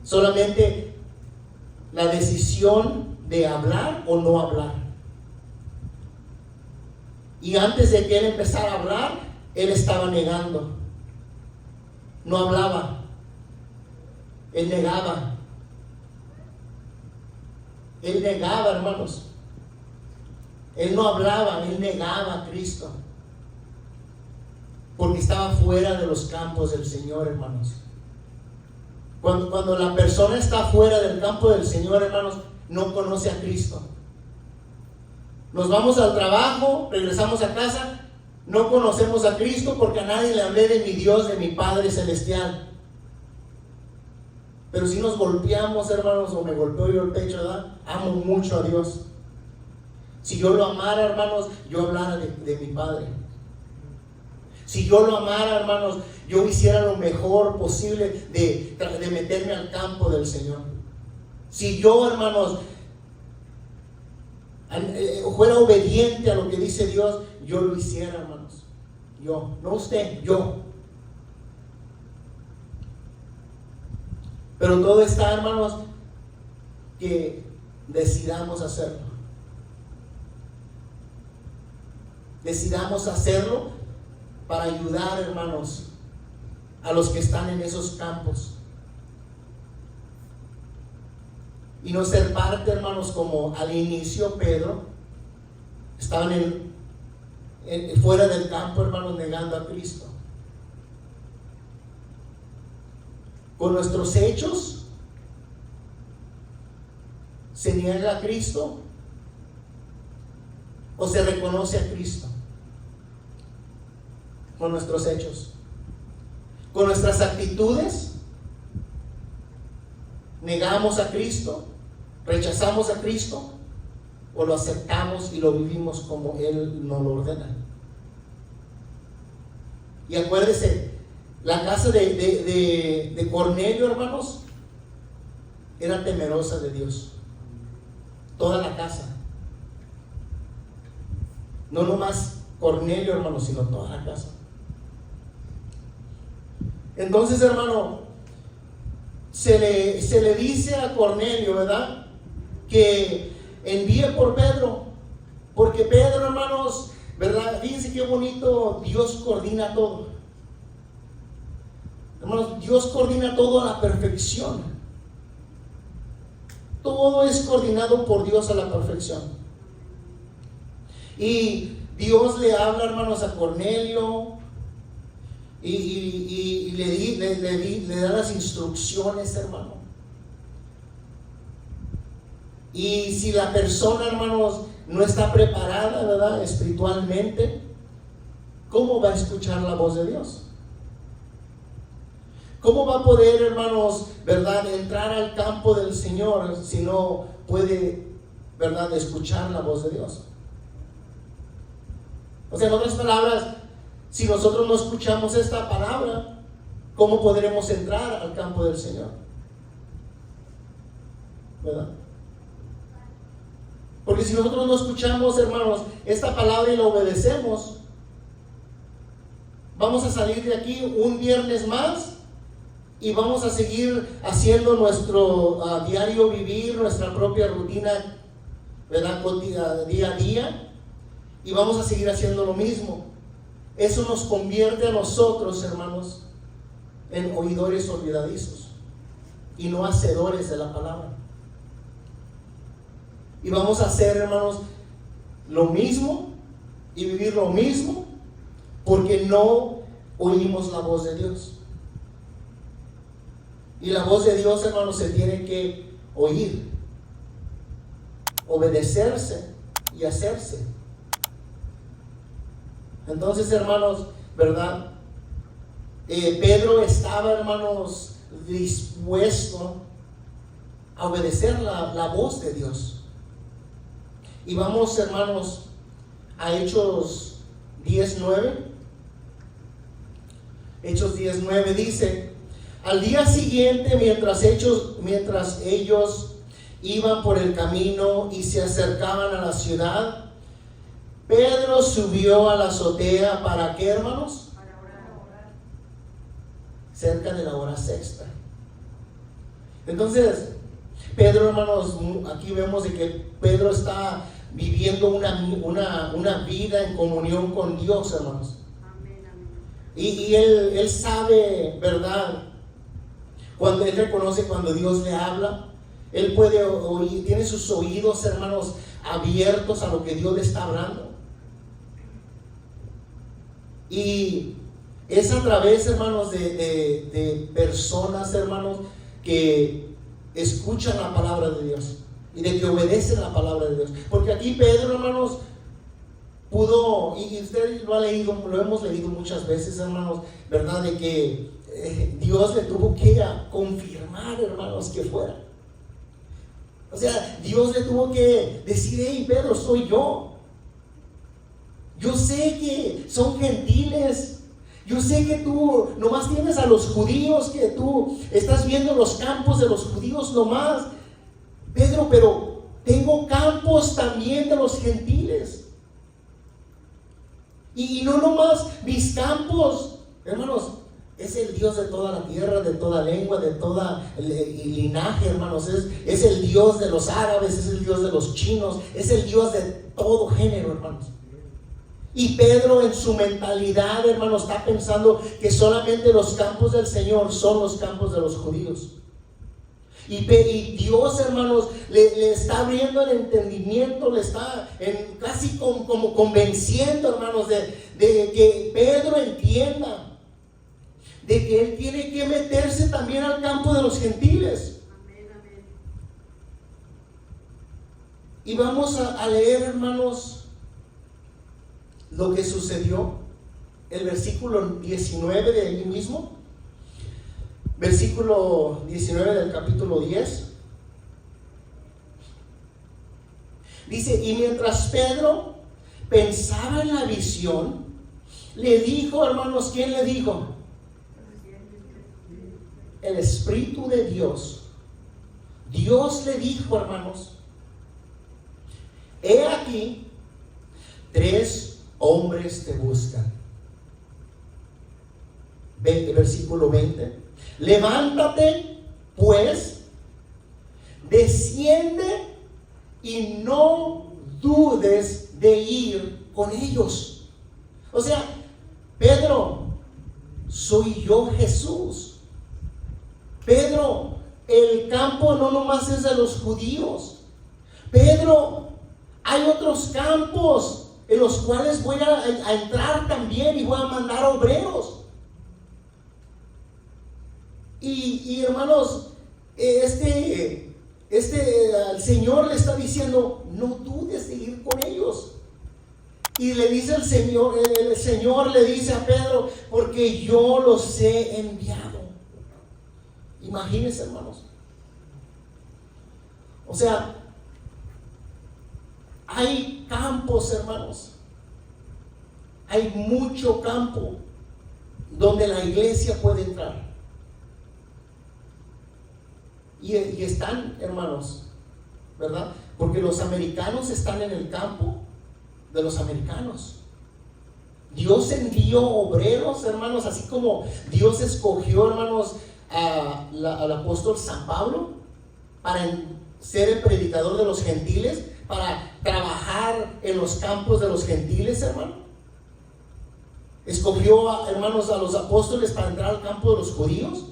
Solamente la decisión de hablar o no hablar. Y antes de que él empezara a hablar, él estaba negando. No hablaba. Él negaba. Él negaba, hermanos. Él no hablaba, él negaba a Cristo. Porque estaba fuera de los campos del Señor, hermanos. Cuando la persona está fuera del campo del Señor, hermanos, no conoce a Cristo. Nos vamos al trabajo, regresamos a casa, no conocemos a Cristo porque a nadie le hablé de mi Dios, de mi Padre Celestial. Pero si nos golpeamos, hermanos, o me golpeo yo el pecho, ¿verdad? Amo mucho a Dios. Si yo lo amara, hermanos, yo hablara de mi Padre. Si yo lo amara, hermanos, yo hiciera lo mejor posible de meterme al campo del Señor. Si yo, hermanos, fuera obediente a lo que dice Dios, yo lo hiciera, hermanos. Yo, no usted, yo. Pero todo está, hermanos, que decidamos hacerlo. Decidamos hacerlo para ayudar, hermanos, a los que están en esos campos. Y no ser parte, hermanos, como al inicio Pedro, estaban fuera del campo, hermanos, negando a Cristo. Con nuestros hechos se niega a Cristo o se reconoce a Cristo. Con nuestros hechos, con nuestras actitudes, negamos a Cristo, rechazamos a Cristo, o lo aceptamos y lo vivimos como Él nos lo ordena. Y acuérdese, la casa de Cornelio, hermanos, era temerosa de Dios. Toda la casa. No nomás Cornelio, hermanos, sino toda la casa. Entonces, hermano, se le dice a Cornelio, ¿verdad?, que envíe por Pedro, porque Pedro, hermanos, ¿verdad? Fíjense qué bonito, Dios coordina todo. Hermanos, Dios coordina todo a la perfección. Todo es coordinado por Dios a la perfección. Y Dios le habla, hermanos, a Cornelio y le da las instrucciones, hermano. Y si la persona, hermanos, no está preparada, ¿verdad?, espiritualmente, ¿cómo va a escuchar la voz de Dios? ¿Cómo va a poder, hermanos, verdad, entrar al campo del Señor si no puede, verdad, escuchar la voz de Dios? O sea, en otras palabras, si nosotros no escuchamos esta palabra, ¿cómo podremos entrar al campo del Señor? ¿Verdad? Porque si nosotros no escuchamos, hermanos, esta palabra y la obedecemos, vamos a salir de aquí un viernes más y vamos a seguir haciendo nuestro diario vivir, nuestra propia rutina, ¿verdad?, día a día, y vamos a seguir haciendo lo mismo. Eso nos convierte a nosotros, hermanos, en oidores olvidadizos y no hacedores de la palabra. Y vamos a hacer, hermanos, lo mismo y vivir lo mismo porque no oímos la voz de Dios. Y la voz de Dios, hermanos, se tiene que oír, obedecerse y hacerse. Entonces, hermanos, ¿verdad? Pedro estaba, hermanos, dispuesto a obedecer la voz de Dios. Y vamos, hermanos, a Hechos 10:9. Hechos 10:9 dice: al día siguiente, mientras ellos iban por el camino y se acercaban a la ciudad, Pedro subió a la azotea. ¿Para qué, hermanos? Para orar. Cerca de la hora sexta. Entonces, Pedro, hermanos, aquí vemos de que Pedro está viviendo una vida en comunión con Dios, hermanos. Amén, amén. Y él sabe, ¿verdad? Cuando él reconoce cuando Dios le habla, él puede oír, tiene sus oídos, hermanos, abiertos a lo que Dios le está hablando. Y es a través, hermanos, de personas, hermanos, que escuchan la palabra de Dios y de que obedecen la palabra de Dios. Porque aquí Pedro, hermanos, pudo, y usted lo ha leído, lo hemos leído muchas veces, hermanos, ¿verdad? De que Dios le tuvo que confirmar, hermanos, que fuera. O sea, Dios le tuvo que decir: hey, Pedro, soy yo. Yo sé que son gentiles. Yo sé que tú nomás tienes a los judíos, que tú estás viendo los campos de los judíos nomás, Pedro, pero tengo campos también de los gentiles. Y no nomás mis campos, hermanos, es el Dios de toda la tierra, de toda lengua, de toda linaje, hermanos. Es el Dios de los árabes, es el Dios de los chinos, es el Dios de todo género, hermanos. Y Pedro, en su mentalidad, hermanos, está pensando que solamente los campos del Señor son los campos de los judíos. Y Dios, hermanos, le está abriendo el entendimiento, le está casi como convenciendo, hermanos, de que Pedro entienda de que él tiene que meterse también al campo de los gentiles. Amén, amén. Y vamos a leer, hermanos, lo que sucedió. El versículo 19 de ahí mismo, versículo 19 del capítulo 10, dice: y mientras Pedro pensaba en la visión, le dijo, hermanos, ¿quién le dijo? El Espíritu de Dios. Dios le dijo, hermanos: he aquí, 3 hombres te buscan. Versículo 20: levántate pues, desciende y no dudes de ir con ellos. O sea, Pedro, soy yo, Jesús. Pedro, el campo no nomás es de los judíos. Pedro, hay otros campos en los cuales voy a entrar también, y voy a mandar obreros. Y hermanos, el Señor le está diciendo: no dudes de ir con ellos. Y le dice el Señor le dice a Pedro: porque yo los he enviado. Imagínense, hermanos. O sea, hay campos, hermanos. Hay mucho campo donde la iglesia puede entrar. Y están, hermanos, ¿verdad? Porque los americanos están en el campo de los americanos. Dios envió obreros, hermanos, así como Dios escogió, hermanos, al apóstol San Pablo para ser el predicador de los gentiles, para trabajar en los campos de los gentiles, hermano. Escogió, hermanos, a los apóstoles para entrar al campo de los judíos.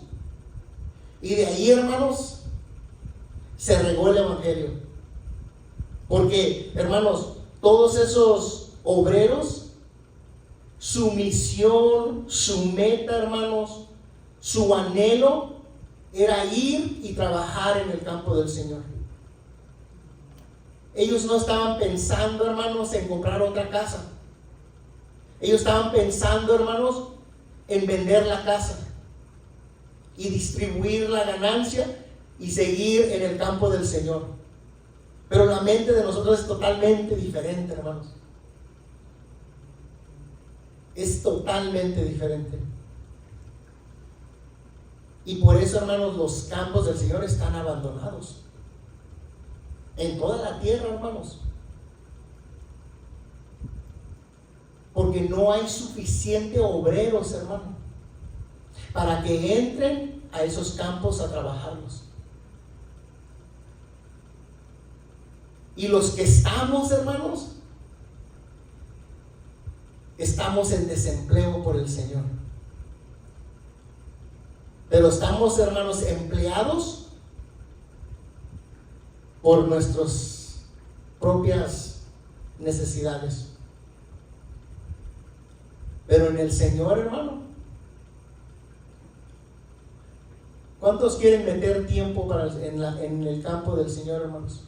Y de ahí, hermanos, se regó el evangelio. Porque, hermanos, todos esos obreros, su misión, su meta, hermanos, su anhelo era ir y trabajar en el campo del Señor. Ellos no estaban pensando, hermanos, en comprar otra casa. Ellos estaban pensando, hermanos, en vender la casa y distribuir la ganancia y seguir en el campo del Señor. Pero la mente de nosotros es totalmente diferente, hermanos. Es totalmente diferente. Y por eso, hermanos, los campos del Señor están abandonados en toda la tierra, hermanos, porque no hay suficiente obreros, hermano, para que entren a esos campos a trabajarlos. Y los que estamos, hermanos, estamos en desempleo por el Señor. Pero estamos, hermanos, empleados por nuestras propias necesidades. Pero en el Señor, hermano, ¿cuántos quieren meter tiempo en el campo del Señor, hermanos?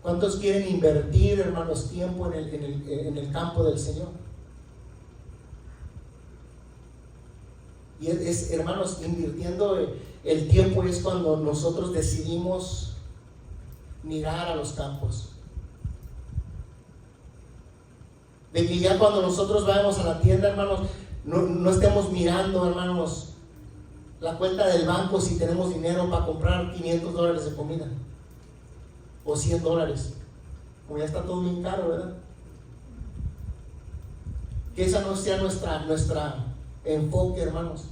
¿Cuántos quieren invertir, hermanos, tiempo en el campo del Señor? Y hermanos, invirtiendo el tiempo es cuando nosotros decidimos mirar a los campos. De que ya cuando nosotros vayamos a la tienda, hermanos, no estemos mirando, hermanos, la cuenta del banco si tenemos dinero para comprar $500 de comida o $100, como ya está todo bien caro, ¿verdad? Que esa no sea nuestra enfoque, hermanos.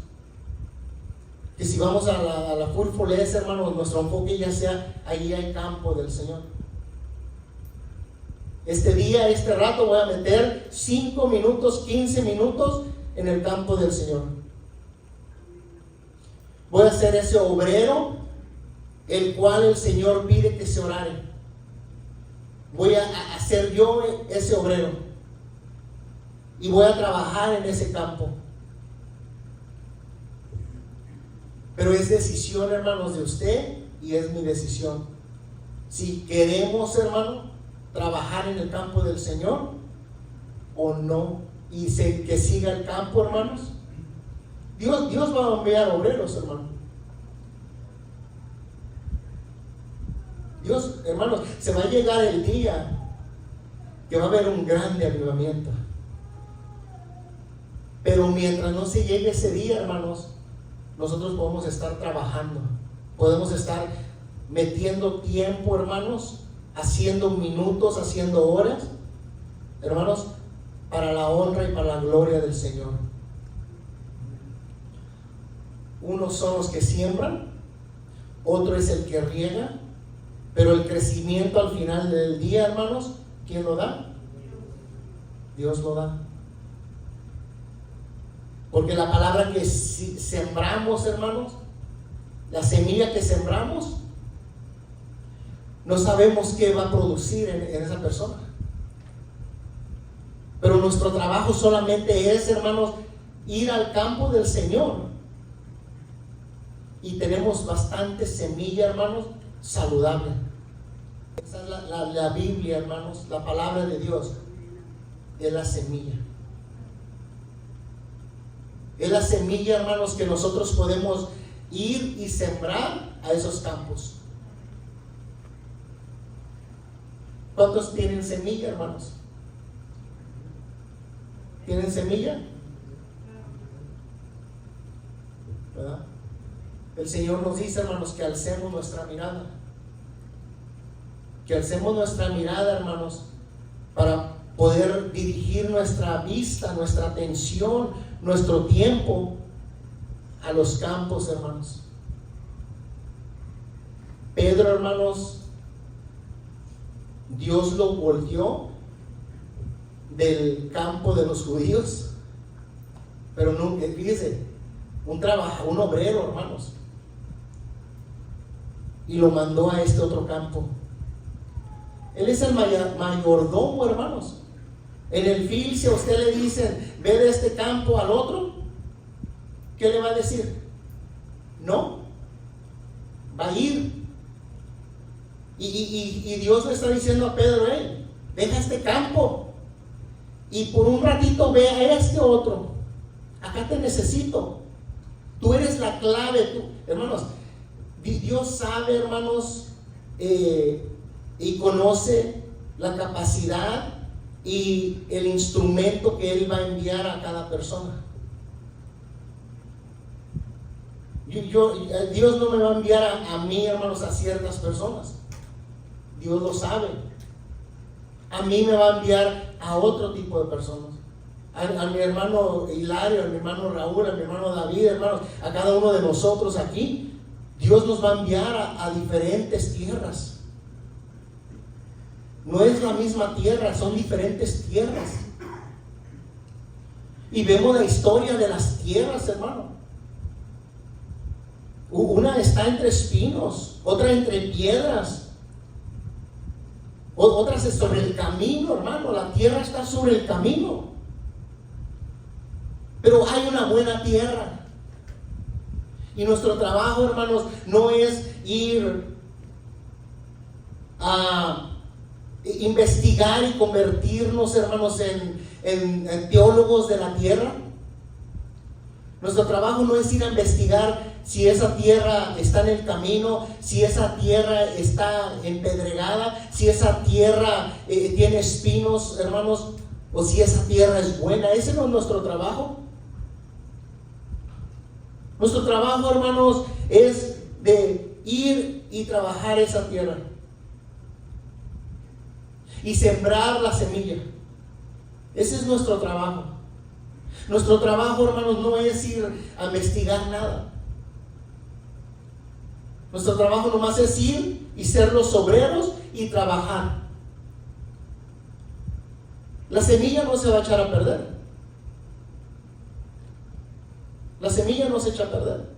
Que si vamos a la Furfulez, hermanos, nuestro enfoque ya sea allí hay campo del Señor. Este día, este rato voy a meter 5 minutos, 15 minutos en el campo del Señor. Voy a ser ese obrero el cual el Señor pide que se orare. Voy a ser yo ese obrero y voy a trabajar en ese campo. Pero es decisión, hermanos, de usted y es mi decisión. Si queremos, hermano, trabajar en el campo del Señor o no, y que siga el campo, hermanos. Dios va a enviar obreros, hermano. Dios, hermanos, se va a llegar el día que va a haber un grande avivamiento. Pero mientras no se llegue ese día, hermanos, nosotros podemos estar trabajando, podemos estar metiendo tiempo, hermanos, haciendo minutos, haciendo horas, hermanos, para la honra y para la gloria del Señor. Unos son los que siembran, otro es el que riega, pero el crecimiento al final del día, hermanos, ¿quién lo da? Dios lo da. Porque la palabra que sembramos, hermanos, la semilla que sembramos, no sabemos qué va a producir en esa persona. Pero nuestro trabajo solamente es, hermanos, ir al campo del Señor. Y tenemos bastante semilla, hermanos, saludable. Esa es la Biblia, hermanos, la palabra de Dios. Es la semilla. Es la semilla, hermanos, que nosotros podemos ir y sembrar a esos campos. ¿Cuántos tienen semilla, hermanos? ¿Tienen semilla? ¿Verdad? El Señor nos dice, hermanos, que alcemos nuestra mirada. Que alcemos nuestra mirada, hermanos, para poder dirigir nuestra vista, nuestra atención, nuestro tiempo a los campos, hermanos. Pedro, hermanos, Dios lo volvió del campo de los judíos, pero no, fíjese, un obrero, hermanos, y lo mandó a este otro campo. Él es el mayordomo, hermanos. En el field, si a usted le dicen, ve de este campo al otro, ¿qué le va a decir? No, va a ir. Y Dios le está diciendo a Pedro, deja este campo y por un ratito ve a este otro. Acá te necesito. Tú eres la clave, tú, hermanos. Dios sabe, hermanos, y conoce la capacidad y el instrumento que Él va a enviar a cada persona. Dios no me va a enviar a mí, hermanos, a ciertas personas. Dios lo sabe. A mí me va a enviar a otro tipo de personas. A mi hermano Hilario, a mi hermano Raúl, a mi hermano David, hermanos, a cada uno de nosotros aquí. Dios nos va a enviar a diferentes tierras. No es la misma tierra, son diferentes tierras. Y vemos la historia de las tierras, hermano. Una está entre espinos, otra entre piedras, otras sobre el camino, hermano. La tierra está sobre el camino. Pero hay una buena tierra. Y nuestro trabajo, hermanos, no es ir a investigar y convertirnos, hermanos, en teólogos de la tierra. Nuestro trabajo no es ir a investigar si esa tierra está en el camino, si esa tierra está empedregada, si esa tierra tiene espinos, hermanos, o si esa tierra es buena. Ese no es nuestro trabajo. Nuestro trabajo, hermanos, es de ir y trabajar esa tierra y sembrar la semilla. Ese es nuestro trabajo. Nuestro trabajo, hermanos, no es ir a investigar nada. Nuestro trabajo nomás es ir y ser los obreros y trabajar. La semilla no se va a echar a perder. La semilla no se echa a perder.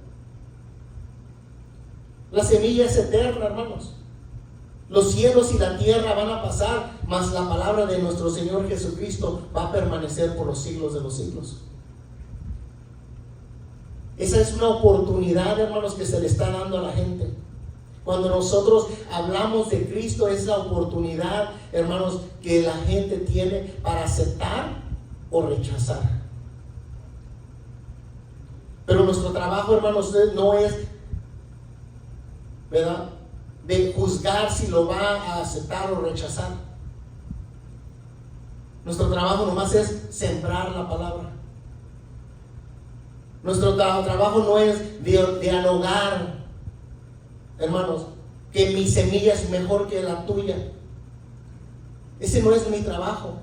La semilla es eterna, hermanos. Los cielos y la tierra van a pasar, mas la palabra de nuestro Señor Jesucristo va a permanecer por los siglos de los siglos. Esa es una oportunidad, hermanos, que se le está dando a la gente. Cuando nosotros hablamos de Cristo, es la oportunidad, hermanos, que la gente tiene para aceptar o rechazar. Pero nuestro trabajo, hermanos, no es, ¿verdad?, de juzgar si lo va a aceptar o rechazar. Nuestro trabajo nomás es sembrar la palabra. Nuestro trabajo no es dialogar, hermanos, que mi semilla es mejor que la tuya. Ese no es mi trabajo.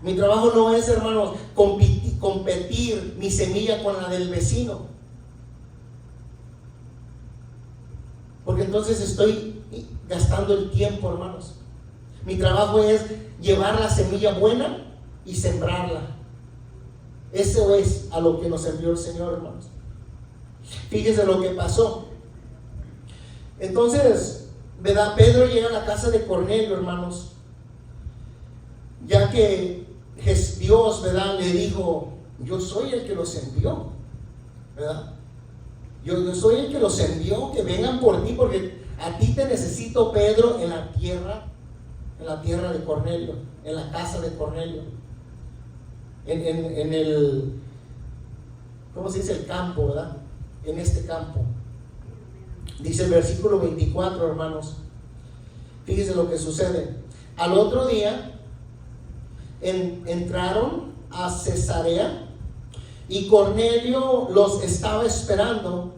Mi trabajo no es, hermanos, competir mi semilla con la del vecino. Porque entonces estoy gastando el tiempo, hermanos. Mi trabajo es llevar la semilla buena y sembrarla. Eso es a lo que nos envió el Señor, hermanos. Fíjese lo que pasó. Entonces, ¿verdad? Pedro llega a la casa de Cornelio, hermanos, ya que Dios, ¿verdad?, le dijo: yo soy el que los envió, ¿verdad? Yo soy el que los envió, que vengan por ti, porque a ti te necesito, Pedro, en la tierra de Cornelio, en la casa de Cornelio, en el, ¿cómo se dice? El campo, ¿verdad? En este campo. Dice el versículo 24, hermanos. Fíjense lo que sucede. Al otro día entraron a Cesarea, y Cornelio los estaba esperando,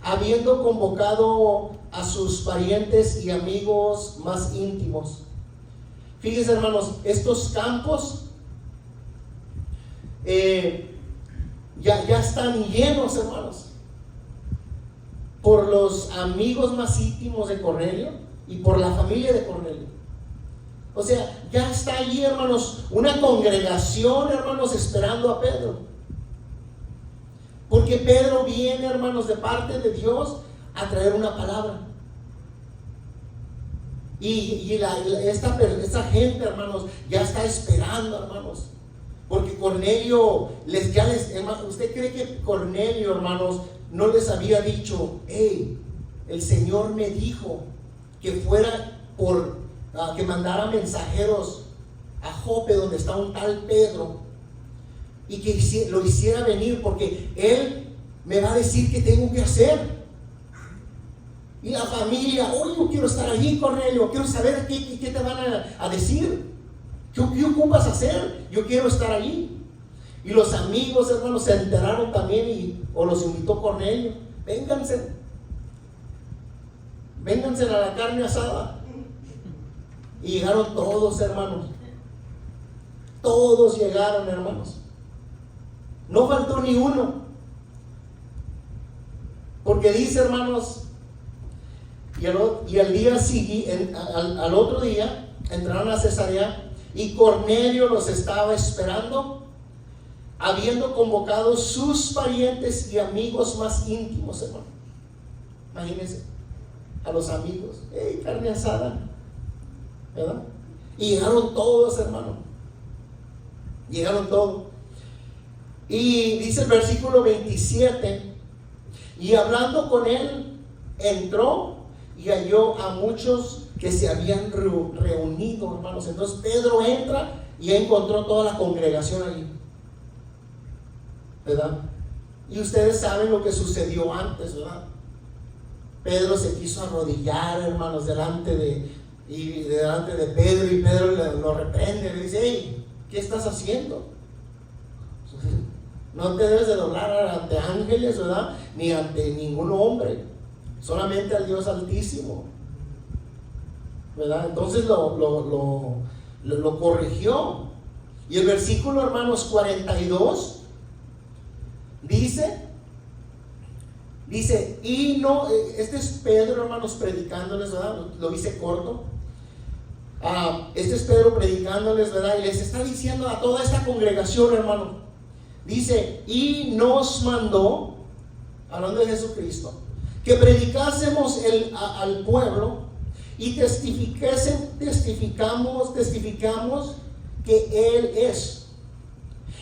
habiendo convocado a sus parientes y amigos más íntimos. Fíjense, hermanos, estos campos ya están llenos, hermanos, por los amigos más íntimos de Cornelio y por la familia de Cornelio. O sea, ya está allí, hermanos, una congregación, hermanos, esperando a Pedro. Porque Pedro viene, hermanos, de parte de Dios a traer una palabra. Y esta gente, hermanos, ya está esperando, hermanos. Porque Cornelio hermanos, ¿usted cree que Cornelio, hermanos, no les había dicho: hey, el Señor me dijo que fuera que mandara mensajeros a Jope, donde está un tal Pedro, y que lo hiciera venir, porque él me va a decir qué tengo que hacer. Y la familia, oye, yo quiero estar allí, Cornelio, quiero saber qué te van a decir, qué ocupas hacer, yo quiero estar allí. Y los amigos, hermanos, se enteraron también, o los invitó Cornelio, vénganse a la carne asada. Y llegaron todos, hermanos, todos llegaron, hermanos, no faltó ni uno, porque dice, hermanos, y al día siguiente, al otro día, entraron a Cesarea y Cornelio los estaba esperando, habiendo convocado sus parientes y amigos más íntimos, hermano. Imagínense, a los amigos, hey, carne asada, ¿verdad? Y llegaron todos, hermano, llegaron todos. Y dice el versículo 27, y hablando con él, entró y halló a muchos que se habían reunido, hermanos. Entonces Pedro entra y encontró toda la congregación allí, ¿verdad? Y ustedes saben lo que sucedió antes, ¿verdad? Pedro se quiso arrodillar, hermanos, delante de Pedro, y Pedro lo reprende, le dice, hey, ¿qué estás haciendo? No te debes de doblar ante ángeles, ¿verdad? Ni ante ningún hombre, solamente al Dios Altísimo, ¿verdad? Entonces lo corrigió. Y el versículo, hermanos, 42 dice, y no, este es Pedro, hermanos, predicándoles, ¿verdad? Lo hice corto. Este es Pedro predicándoles, ¿verdad? Y les está diciendo a toda esta congregación, hermano, dice, y nos mandó, hablando de Jesucristo, que predicásemos al pueblo y testificamos que Él es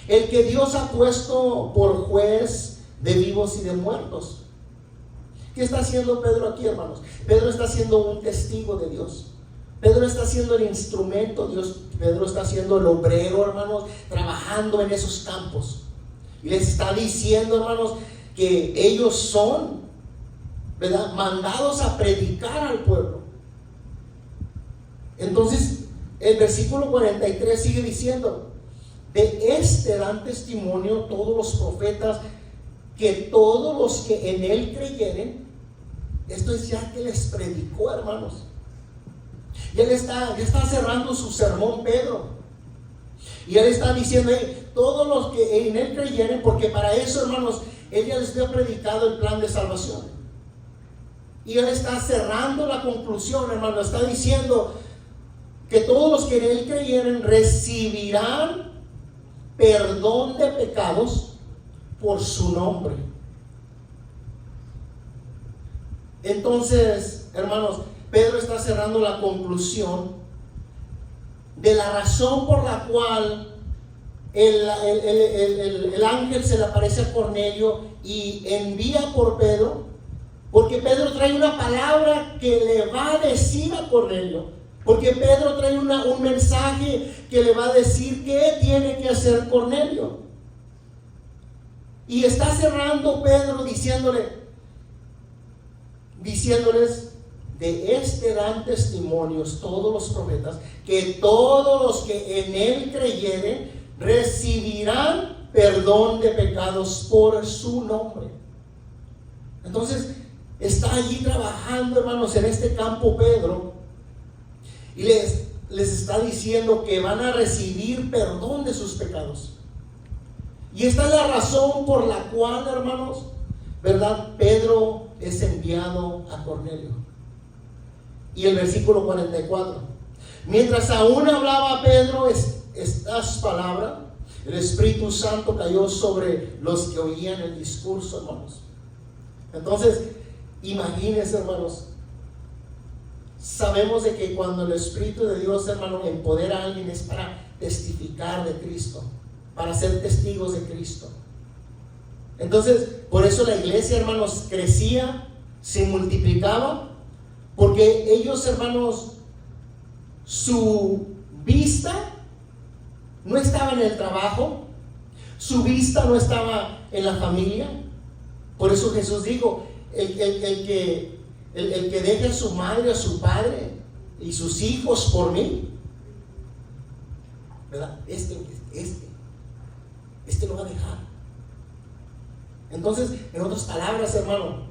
el que Dios ha puesto por juez de vivos y de muertos. ¿Qué está haciendo Pedro aquí, hermanos? Pedro está siendo un testigo de Dios. Pedro está siendo el instrumento de Dios. Pedro está siendo el obrero, hermanos, trabajando en esos campos. Y les está diciendo, hermanos, que ellos son, ¿verdad?, mandados a predicar al pueblo. Entonces, el versículo 43 sigue diciendo, de este dan testimonio todos los profetas, que todos los que en él creyeren. Esto es ya que les predicó, hermanos. Ya está cerrando su sermón Pedro, y él está diciendo, hey, todos los que en él creyeren, porque para eso, hermanos, él ya les había predicado el plan de salvación. Y él está cerrando la conclusión, hermano. Está diciendo que todos los que en él creyeren recibirán perdón de pecados por su nombre. Entonces, hermanos, Pedro está cerrando la conclusión de la razón por la cual el ángel se le aparece a Cornelio y envía por Pedro, porque Pedro trae una palabra que le va a decir a Cornelio, porque Pedro trae un mensaje que le va a decir qué tiene que hacer Cornelio. Y está cerrando Pedro diciéndoles, de este dan testimonios todos los profetas, que todos los que en él creyeren recibirán perdón de pecados por su nombre. Entonces está allí trabajando, hermanos, en este campo Pedro, y les está diciendo que van a recibir perdón de sus pecados. Y esta es la razón por la cual, hermanos, ¿verdad?, Pedro es enviado a Cornelio. Y el versículo 44, mientras aún hablaba Pedro estas palabras, el Espíritu Santo cayó sobre los que oían el discurso, hermanos. Entonces, imagínense, hermanos, sabemos de que cuando el Espíritu de Dios, hermano, empodera a alguien, es para testificar de Cristo, para ser testigos de Cristo. Entonces, por eso la iglesia, hermanos, crecía, se multiplicaba, porque ellos, hermanos, su vista no estaba en el trabajo, Su vista no estaba en la familia. Por eso Jesús dijo, el que deje a su madre, a su padre y sus hijos por mí, ¿verdad? Este lo va a dejar. Entonces, en otras palabras, hermano,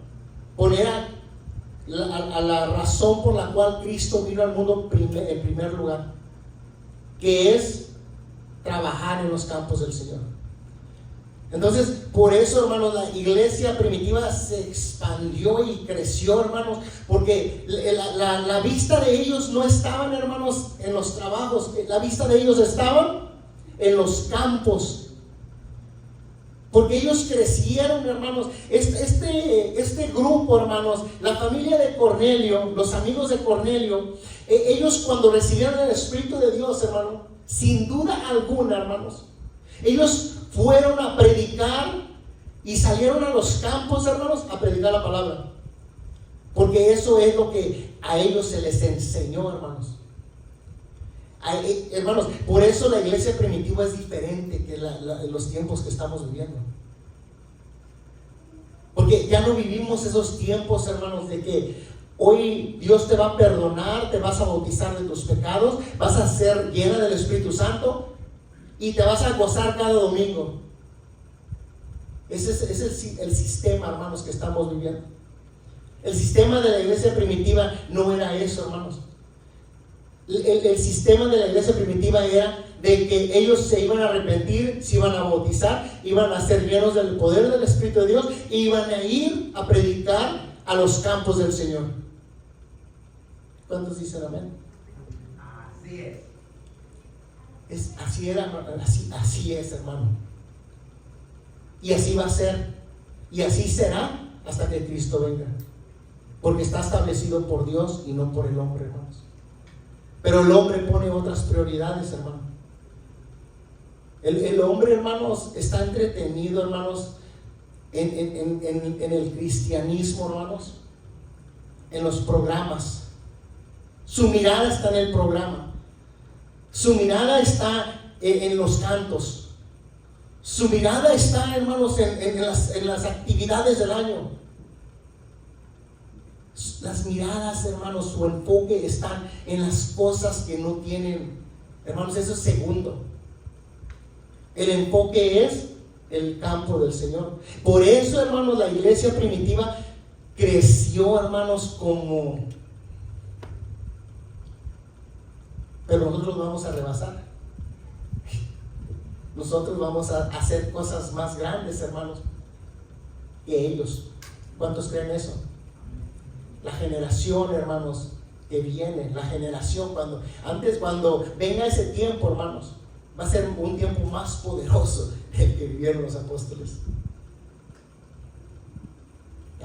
poner a la razón por la cual Cristo vino al mundo en primer lugar, que es trabajar en los campos del Señor. Entonces, por eso, hermanos, la iglesia primitiva se expandió y creció, hermanos, porque la vista de ellos no estaban, hermanos, en los trabajos, la vista de ellos estaban en los campos. Porque ellos crecieron, hermanos. Este grupo, hermanos, la familia de Cornelio, los amigos de Cornelio, ellos cuando recibieron el Espíritu de Dios, hermano, sin duda alguna, hermanos, ellos fueron a predicar y salieron a los campos, hermanos, a predicar la palabra. Porque eso es lo que a ellos se les enseñó, hermanos. Hermanos, por eso la iglesia primitiva es diferente que los tiempos que estamos viviendo. Porque ya no vivimos esos tiempos, hermanos, de que hoy Dios te va a perdonar, te vas a bautizar de tus pecados, vas a ser llena del Espíritu Santo y te vas a gozar cada domingo. Ese es el sistema, hermanos, que estamos viviendo. El sistema de la iglesia primitiva no era eso, hermanos. El sistema de la iglesia primitiva era de que ellos se iban a arrepentir, se iban a bautizar, iban a ser llenos del poder del Espíritu de Dios y iban a ir a predicar a los campos del Señor. ¿Cuántos dicen amén? Así es. Así es, hermano. Y así va a ser. Y así será hasta que Cristo venga. Porque está establecido por Dios y no por el hombre, hermanos. Pero el hombre pone otras prioridades, hermano. El hombre, hermanos, está entretenido, hermanos, en el cristianismo, hermanos, en los programas. Su mirada está en el programa. Su mirada está en los cantos. Su mirada está, hermanos, en las actividades del año. Las miradas, hermanos, su enfoque están en las cosas que no tienen, hermanos, eso es segundo. El enfoque es el campo del Señor. Por eso, hermanos, la iglesia primitiva creció, hermanos, pero nosotros vamos a rebasar. Nosotros vamos a hacer cosas más grandes, hermanos, que ellos. ¿Cuántos creen eso? La generación, hermanos, que viene, la generación cuando venga ese tiempo, hermanos, va a ser un tiempo más poderoso el que vivieron los apóstoles.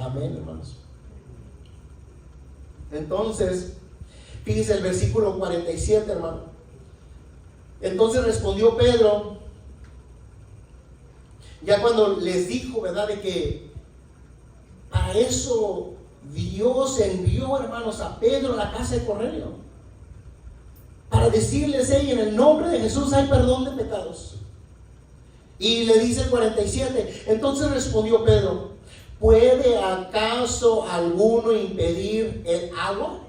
Amén, hermanos. Entonces, fíjense el versículo 47, hermano. Entonces respondió Pedro, ya cuando les dijo, ¿verdad?, de que para eso Dios envió, hermanos, a Pedro a la casa de Cornelio para decirles: hey, en el nombre de Jesús hay perdón de pecados. Y le dice el 47, entonces respondió Pedro: ¿puede acaso alguno impedir el agua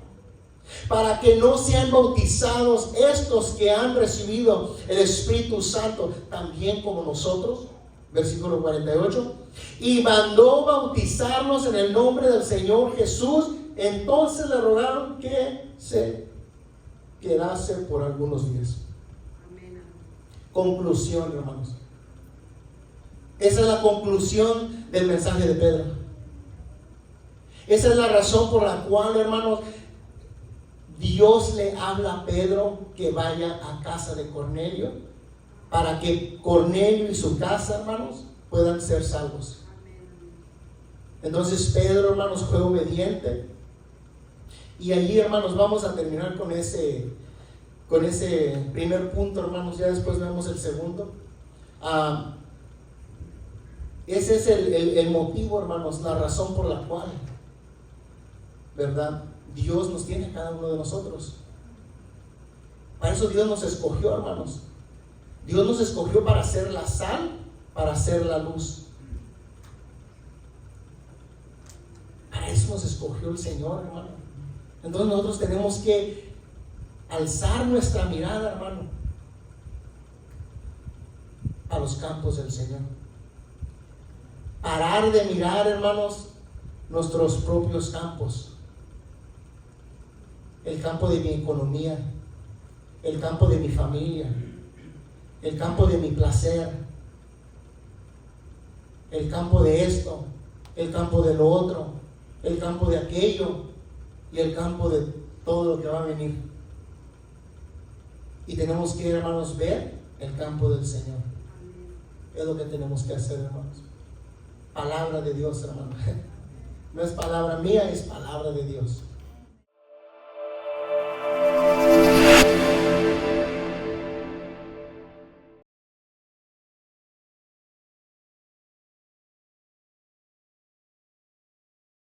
para que no sean bautizados estos que han recibido el Espíritu Santo también como nosotros? Versículo 48. Y mandó bautizarnos en el nombre del Señor Jesús. Entonces le rogaron que se quedase por algunos días. Amén. Conclusión, hermanos. Esa es la conclusión del mensaje de Pedro. Esa es la razón por la cual, hermanos, Dios le habla a Pedro que vaya a casa de Cornelio, para que Cornelio y su casa, hermanos, puedan ser salvos. Entonces Pedro, hermanos, fue obediente. Y allí, hermanos, vamos a terminar con ese primer punto, hermanos. Ya después vemos el segundo. Ese es el motivo, hermanos, la razón por la cual, ¿verdad?, Dios nos tiene a cada uno de nosotros. Para eso Dios nos escogió, hermanos. Dios nos escogió para ser la sal, para hacer la luz. Para eso nos escogió el Señor, hermano. Entonces nosotros tenemos que alzar nuestra mirada, hermano, a los campos del Señor. Parar de mirar, hermanos, nuestros propios campos. El campo de mi economía, el campo de mi familia, el campo de mi placer, el campo de esto, el campo de lo otro, el campo de aquello y el campo de todo lo que va a venir. Y tenemos que, hermanos, ver el campo del Señor. Es lo que tenemos que hacer, hermanos. Palabra de Dios, hermano. No es palabra mía, es palabra de Dios.